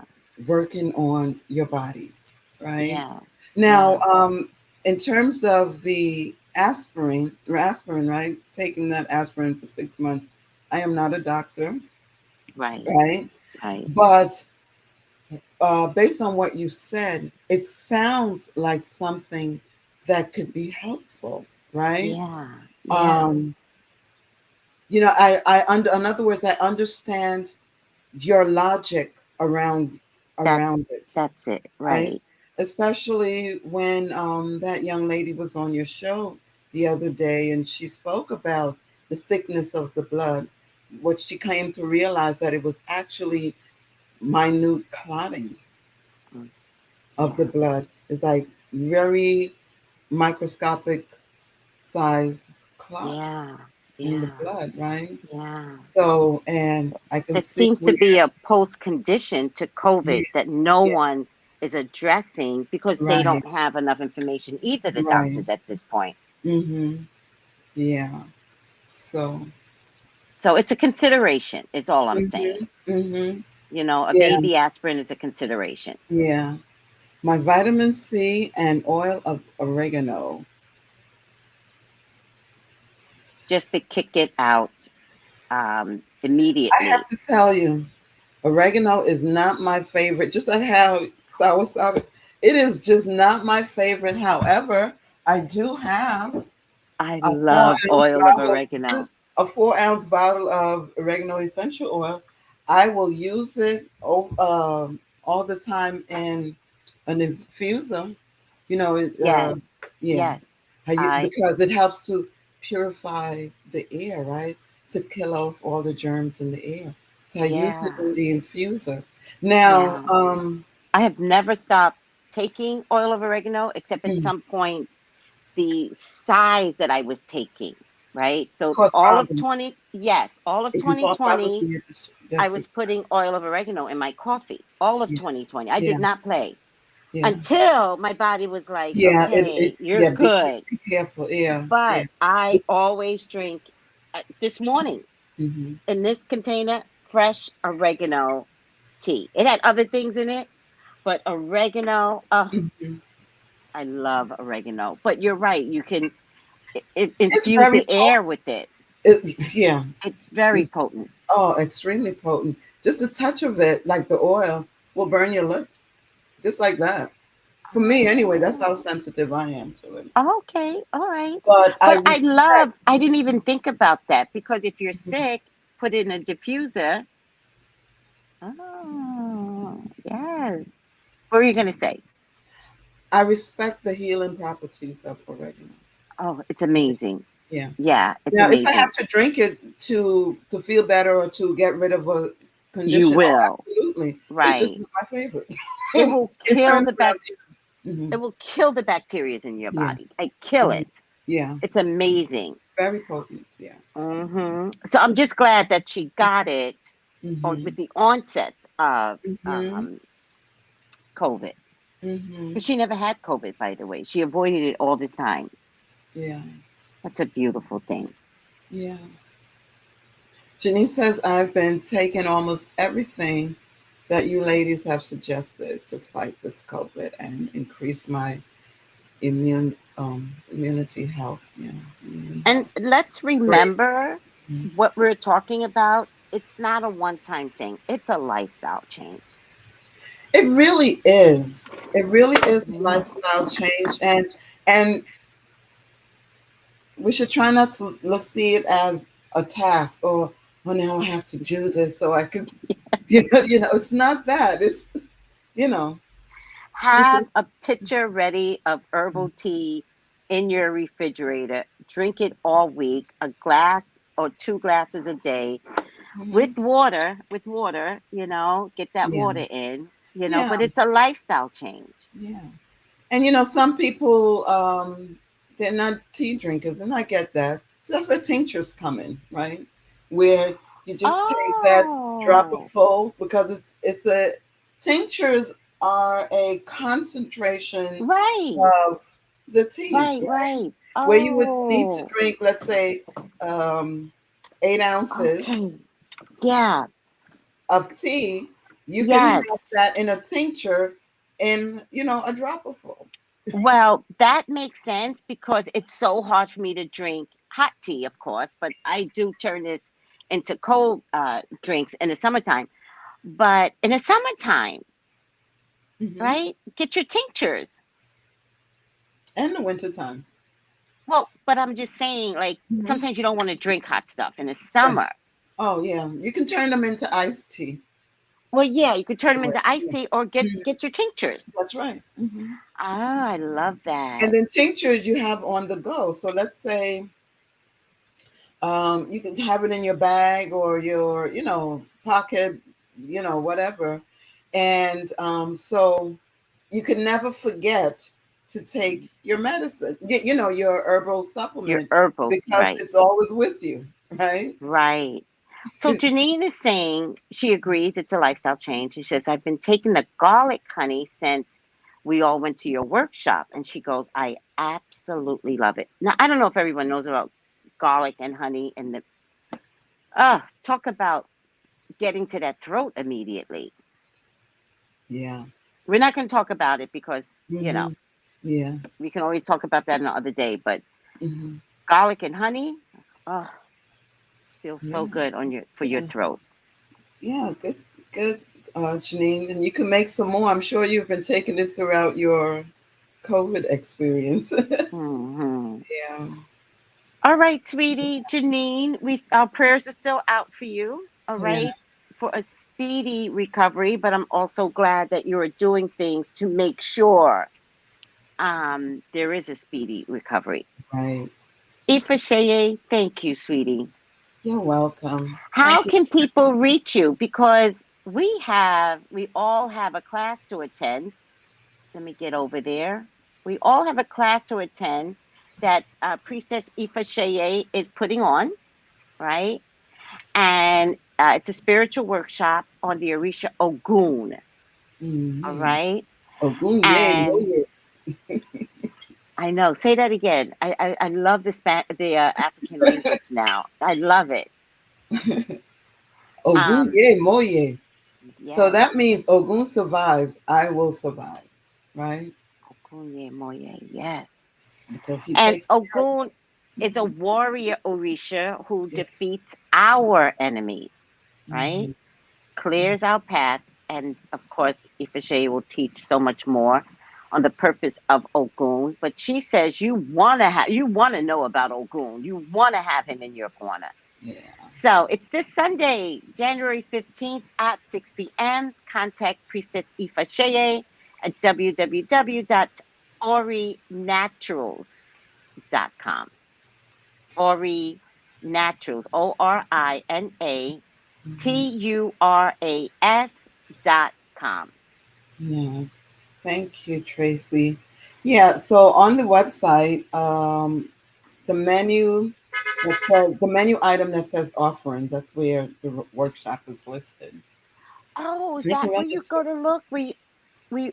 D: working on your body, right?
C: Yeah.
D: Now,
C: Yeah.
D: in terms of the aspirin, right? Taking that aspirin for 6 months. I am not a doctor,
C: Right.
D: right?
C: Right.
D: But based on what you said, it sounds like something that could be helpful, right?
C: Yeah. Yeah.
D: Um, in other words, I understand your logic around
C: That's
D: it,
C: that's it.
D: right?
C: Right.
D: Especially when that young lady was on your show the other day, and she spoke about the thickness of the blood. What she came to realize that it was actually minute clotting of the blood. It's like very microscopic sized clots in the blood, right?
C: Yeah.
D: So, and I can
C: That
D: see
C: seems to be a post condition to COVID that no
D: yeah,
C: one is addressing because they
D: right,
C: don't have enough information, either the
D: right.
C: doctors at this point.
D: Yeah. So,
C: So it's a consideration, is all I'm saying.
D: mm-hmm.
C: You know, a
D: Yeah,
C: baby aspirin is a consideration.
D: yeah. My vitamin C and oil of oregano.
C: Just to kick it out
D: I
C: immediately.
D: have to tell you, oregano is not my favorite. Just like how soursop, it is just not my favorite. However, I do have
C: I
D: a
C: love oil of oregano.
D: just a 4-ounce bottle of oregano essential oil. I will use it all the time in an infuser. You know,
C: Yes.
D: yeah,
C: Yes. I
D: because it helps to purify the air, right? To kill off all the germs in the air. So I use it
C: yeah.
D: in the infuser. Now,
C: Yeah. I have never stopped taking oil of oregano, except at some point the size that I was taking, right? So
D: cause
C: all of
D: problems.
C: all of
D: It can cause problems
C: 2020,
D: in your
C: I
D: digestion.
C: was putting oil of oregano in my coffee. All of
D: Yeah,
C: 2020. I did
D: yeah,
C: not play
D: yeah.
C: until my body was like,
D: Yeah,
C: okay,
D: it's
C: you're
D: yeah.
C: good.
D: Be careful. Yeah, yeah.
C: But I always drink this morning
D: Mm-hmm.
C: in this container fresh oregano tea. It had other things in it, but oregano, oh,
D: Mm-hmm.
C: I love oregano. But you're right, you can
D: It's
C: infuse
D: very
C: the air with it.
D: yeah.
C: It's very potent.
D: Oh, extremely potent. Just a touch of it, like the oil, will burn your lips, just like that. For me, anyway, that's how
C: Oh,
D: sensitive I am to it.
C: okay, all right.
D: But I
C: But
D: respect.
C: I didn't even think about that because if you're sick, put it in a diffuser. Oh, yes. What were you going to say?
D: I respect the healing properties of oregano.
C: Oh, it's amazing.
D: Yeah.
C: Yeah, it's
D: Now, if I have
C: amazing.
D: to drink it to feel better or to get rid of a
C: You
D: condition, oh,
C: will.
D: absolutely. It's just
C: Right.
D: not my favorite.
C: It will
D: It
C: kill
D: turns
C: the back
D: out. Hmm.
C: it will kill the bacteria in your
D: Yeah.
C: body. Like kill
D: Mhm.
C: it.
D: Yeah.
C: It's amazing.
D: Very potent. Yeah.
C: So I'm just glad that she got it
D: Hmm.
C: with the onset of
D: Hmm.
C: COVID.
D: Hmm.
C: Because she never had COVID, by the way. She avoided it all this time.
D: Yeah.
C: That's a beautiful thing.
D: Yeah. Janice says, I've been taking almost everything that you ladies have suggested to fight this COVID and increase my immunity health. Yeah. Immune
C: And
D: health.
C: let's
D: It's great.
C: remember
D: Mhm.
C: what we're talking about. It's not a one-time thing. It's a lifestyle change.
D: It really is. It really is a
C: Mhm.
D: lifestyle change. And we should try not to see it as a task or, oh, now I have to do this so I can, it's not that. It's, you know, it's,
C: Have a pitcher ready of herbal tea in your refrigerator. Drink it all week, a glass or 2 glasses a day
D: mhm.
C: with water, get that
D: Yeah.
C: water in,
D: Yeah.
C: but it's a lifestyle change.
D: Yeah. And some people they're not tea drinkers, and I get that. So that's where tinctures come in, right? Where you just take that drop of
C: Oh,
D: full because it's a tinctures are a concentration
C: right,
D: of the tea,
C: right,
D: right?
C: right.
D: Where you would need to
C: Oh,
D: drink, let's say, um, 8 ounces
C: okay. Yeah,
D: of tea, you can
C: yes.
D: have that in a tincture in a drop of full.
C: Well, that makes sense because it's so hard for me to drink hot tea, of course, but I do turn this into cold drinks in the summertime. But in the summertime,
D: Hmm.
C: right? Get your tinctures.
D: And the wintertime.
C: Well, but I'm just saying, like,
D: Hmm.
C: sometimes you don't want to drink hot stuff in the
D: Right.
C: summer.
D: Oh, yeah. You can turn them into iced tea.
C: Well, yeah, you could turn them into
D: Yeah.
C: icy or get
D: Mhm.
C: your tinctures.
D: That's right. Hmm.
C: Ah, I love that.
D: And then tinctures you have on the go. So let's say you can have it in your bag or your, pocket, whatever. And so you can never forget to take your medicine, your herbal
C: Your
D: supplement,
C: herbal,
D: because
C: right,
D: it's always with you, right?
C: right. So Janine is saying she agrees it's a lifestyle change. She says, I've been taking the garlic honey since we all went to your workshop. And she goes, I absolutely love it. Now, I don't know if everyone knows about garlic and honey and talk about getting to that throat immediately.
D: Yeah.
C: We're not going to talk about it because,
D: Hmm. Yeah.
C: we can always talk about that another day. But
D: Hmm.
C: garlic and honey, oh, feels so
D: Yeah.
C: good for your
D: Yeah.
C: throat.
D: Yeah. Good. Good, Janine. And you can make some more. I'm sure you've been taking it throughout your COVID experience.
C: Hmm.
D: Yeah.
C: All right, sweetie, Janine, our prayers are still out for you. All
D: Yeah.
C: right, for a speedy recovery. But I'm also glad that you are doing things to make sure there is a speedy recovery.
D: Right.
C: Ifasheye, thank you, sweetie.
D: You're welcome.
C: How
D: Thank you.
C: can people reach you? Because we all have a class to attend. Let me get over there. We all have a class to attend that Priestess Ifasheye is putting on, right? And it's a spiritual workshop on the Orisha Ogun. All
D: Mm-hmm.
C: right.
D: Ogunye,
C: And
D: moye.
C: I know, say that again. I love the African language now. I love it. Um,
D: Ogunye, moye. So
C: yes.
D: that means Ogun survives, I will survive, right?
C: Ogunye Moye, yes.
D: Because he
C: And
D: takes care of
C: Ogun
D: us.
C: is a
D: Mhm.
C: warrior Orisha who
D: Yeah.
C: defeats our enemies, right?
D: Mhm.
C: Clears our path. And of course, Ifashe will teach so much more on the purpose of Ogun. But she says you wanna know about Ogun. You wanna have him in your corner.
D: Yeah.
C: So it's this Sunday, January 15th at 6 p.m. Contact Priestess Ifasheye at www.orinaturals.com. Ori Naturals,
D: Mhm.
C: ORINATURAS.com.
D: Yeah. Thank you, Tracy. Yeah. So on the website, the menu the menu item that says offerings, that's where the workshop is listed.
C: Oh, is
D: You can
C: that where you
D: register.
C: go to look?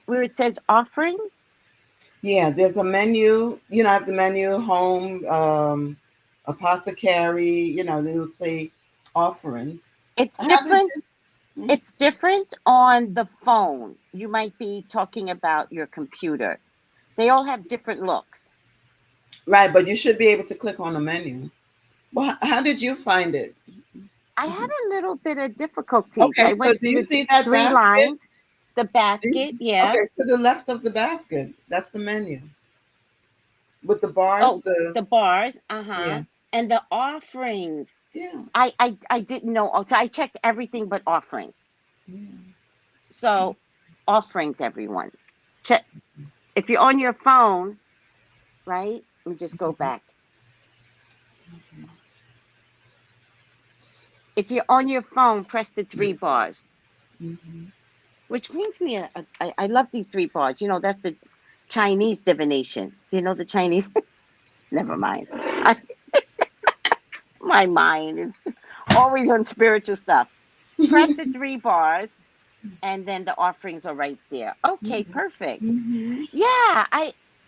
C: Where it says offerings?
D: Yeah, there's a menu. I have the menu, home, apothecary. Then it'll say offerings.
C: It's
D: How did
C: different.
D: you?
C: It's different on the phone. You might be talking about your computer. They all have different looks.
D: Right, but you should be able to click on the menu. Well, how did you find it?
C: I had a little bit of difficulties.
D: Okay,
C: I
D: so
C: went
D: do
C: to
D: you
C: the
D: see that
C: three
D: basket?
C: lines, the basket, yeah.
D: Okay, to the left of the basket, that's the menu with the bars.
C: Oh, the bars,
D: Yeah,
C: and the offerings.
D: yeah,
C: I didn't know. Oh, so I checked everything but offerings.
D: yeah.
C: So offerings, everyone. Check if you're on your phone, right? Let me just go back. If you're on your phone, press the three bars,
D: Mm-hmm.
C: which brings me I love these three bars. That's the Chinese divination. Do you know the Chinese? Never mind. My mind is always on spiritual stuff. Press the three bars, and then the offerings are right there. Okay, perfect.
D: Mm-hmm.
C: Yeah,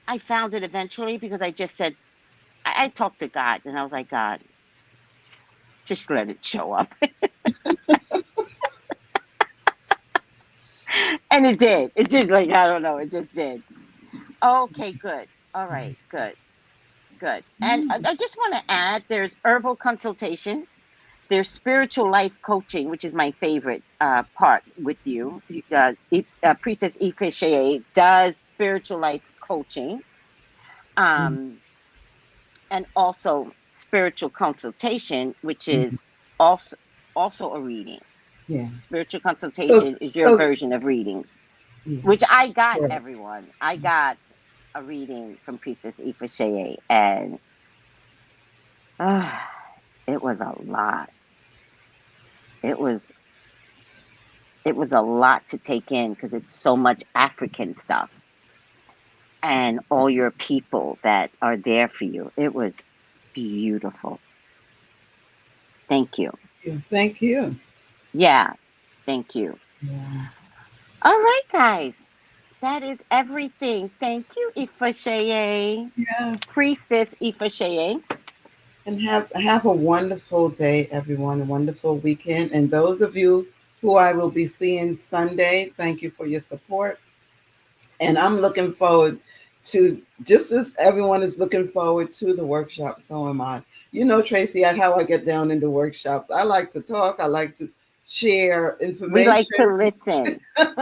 C: I found it eventually because I just said I talked to God, and I was like, God, just let it show up, and it did. It's just like I don't know, it just did. Okay, good. All right, good, good. And I just want to add, there's herbal consultation. There's spiritual life coaching, which is my favorite part with you. Priestess Ifeshe does spiritual life coaching, um, and also spiritual consultation, which is also a reading.
D: Yeah.
C: Spiritual
D: So,
C: consultation is your
D: so
C: version of readings,
D: yeah,
C: which I got,
D: correct.
C: everyone. I got a reading from Priestess Ifasheye, and uh, it was a lot. It was it was a lot to take in because it's so much African stuff and all your people that are there for you. It was beautiful. Thank you.
D: Thank you.
C: Yeah, thank you.
D: Yeah.
C: All right, guys. That is everything. Thank you, Ifasheye.
D: Yes.
C: Priestess Ifasheye.
D: And have a wonderful day, everyone. A wonderful weekend. And those of you who I will be seeing Sunday, thank you for your support. And I'm looking forward to, just as everyone is looking forward to the workshop, so am I. You know, Tracy, how I get down into workshops. I like to talk. I like to share
C: We like
D: information.
C: to listen.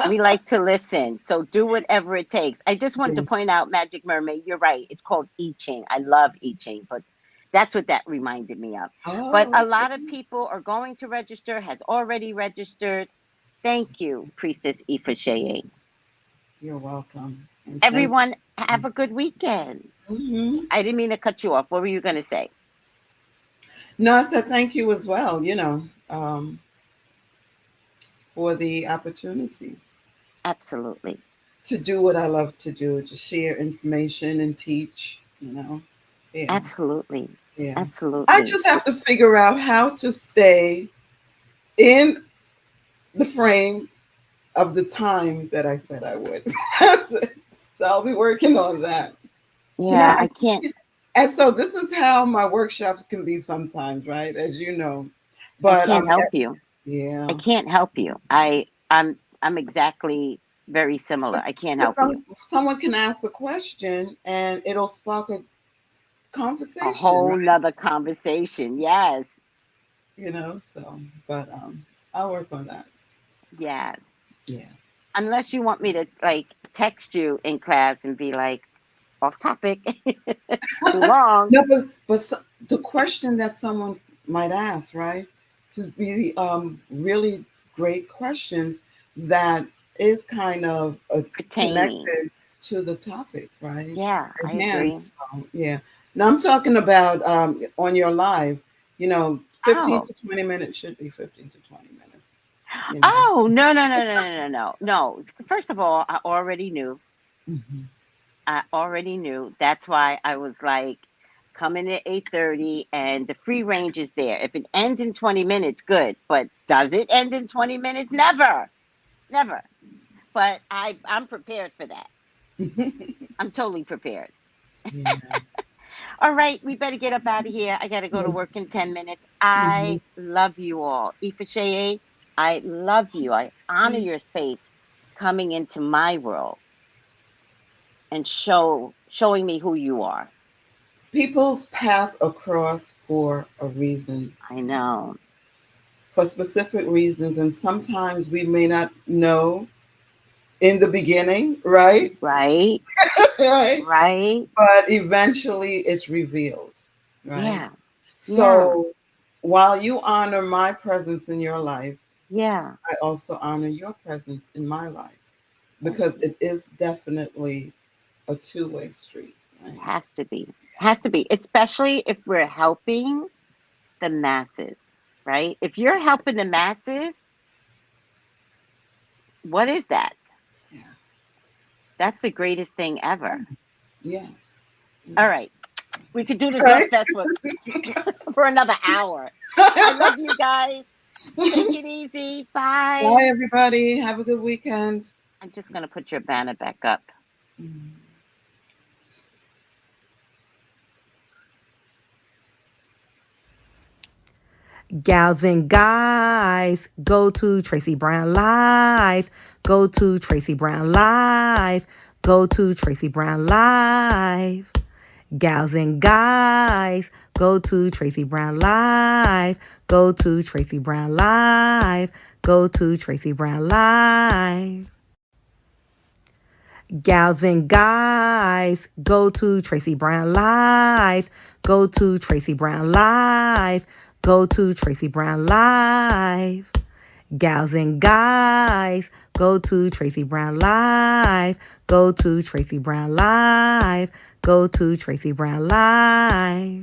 C: We like to listen. So do whatever it takes. I just want to point out, Magic Mermaid, you're right. It's called I Ching. I love I Ching, but that's what that reminded me of. But a lot of people are going to register, has already registered. Thank you, Priestess Ifasheye.
D: You're welcome. And
C: Everyone, have a good weekend.
D: Mhm.
C: I didn't mean to cut you off. What were you going to say?
D: No, I said thank you as well, for the opportunity
C: Absolutely.
D: to do what I love to do, to share information and teach, Yeah.
C: Absolutely.
D: Yeah.
C: Absolutely.
D: I just have to figure out how to stay in the frame of the time that I said I would. So I'll be working on that.
C: Yeah, I can't.
D: And so this is how my workshops can be sometimes, right? As you know. But
C: I can't help you.
D: Yeah.
C: I can't help you. I'm exactly very similar. I can't help you.
D: Someone can ask a question and it'll spark a conversation.
C: A whole
D: right?
C: nother conversation. Yes.
D: But I'll work on that.
C: Yes.
D: Yeah.
C: Unless you want me to like text you in class and be like, off topic. Too long.
D: No, but the question that someone might ask, right? To be really great questions that is kind of connected to the topic, right?
C: Yeah, I agree.
D: So, yeah. Now I'm talking about on your live, 15 to 20 minutes should be 15 to 20 minutes.
C: Oh, no. First of all, I already knew.
D: Mhm.
C: I already knew. That's why I was like, coming at 8:30 and the free range is there. If it ends in 20 minutes, good. But does it end in 20 minutes? Never. Never. But I'm prepared for that. I'm totally prepared.
D: Yeah.
C: All right, we better get up out of here. I got to go to work in 10 minutes. I love you all. Ifasheye, I love you. I honor your space coming into my world and showing me who you are.
D: People's paths across for a reason.
C: I know.
D: For specific reasons, and sometimes we may not know in the beginning, right?
C: Right.
D: Right.
C: Right.
D: But eventually it's revealed, right?
C: Yeah.
D: So while you honor my presence in your life,
C: yeah,
D: I also honor your presence in my life, because it is definitely a two-way street. Right?
C: Has to be. Has to be, especially if we're helping the masses, right? If you're helping the masses, what is that?
D: Yeah.
C: That's the greatest thing ever.
D: Yeah.
C: All right. We could do this North Festival for another hour. I love you guys. Take it easy. Bye.
D: Bye, everybody. Have a good weekend.
C: I'm just going to put your banner back up.
A: Gals and guys, go to Tracey Brown Live. Go to Tracey Brown Live. Go to Tracey Brown Live. Gals and guys, go to Tracey Brown Live. Go to Tracey Brown Live. Go to Tracey Brown Live. Gals and guys, go to Tracey Brown Live. Go to Tracey Brown Live. Go to Tracey Brown Live. Gals and guys, go to Tracey Brown Live. Go to Tracey Brown Live. Go to Tracey Brown Live.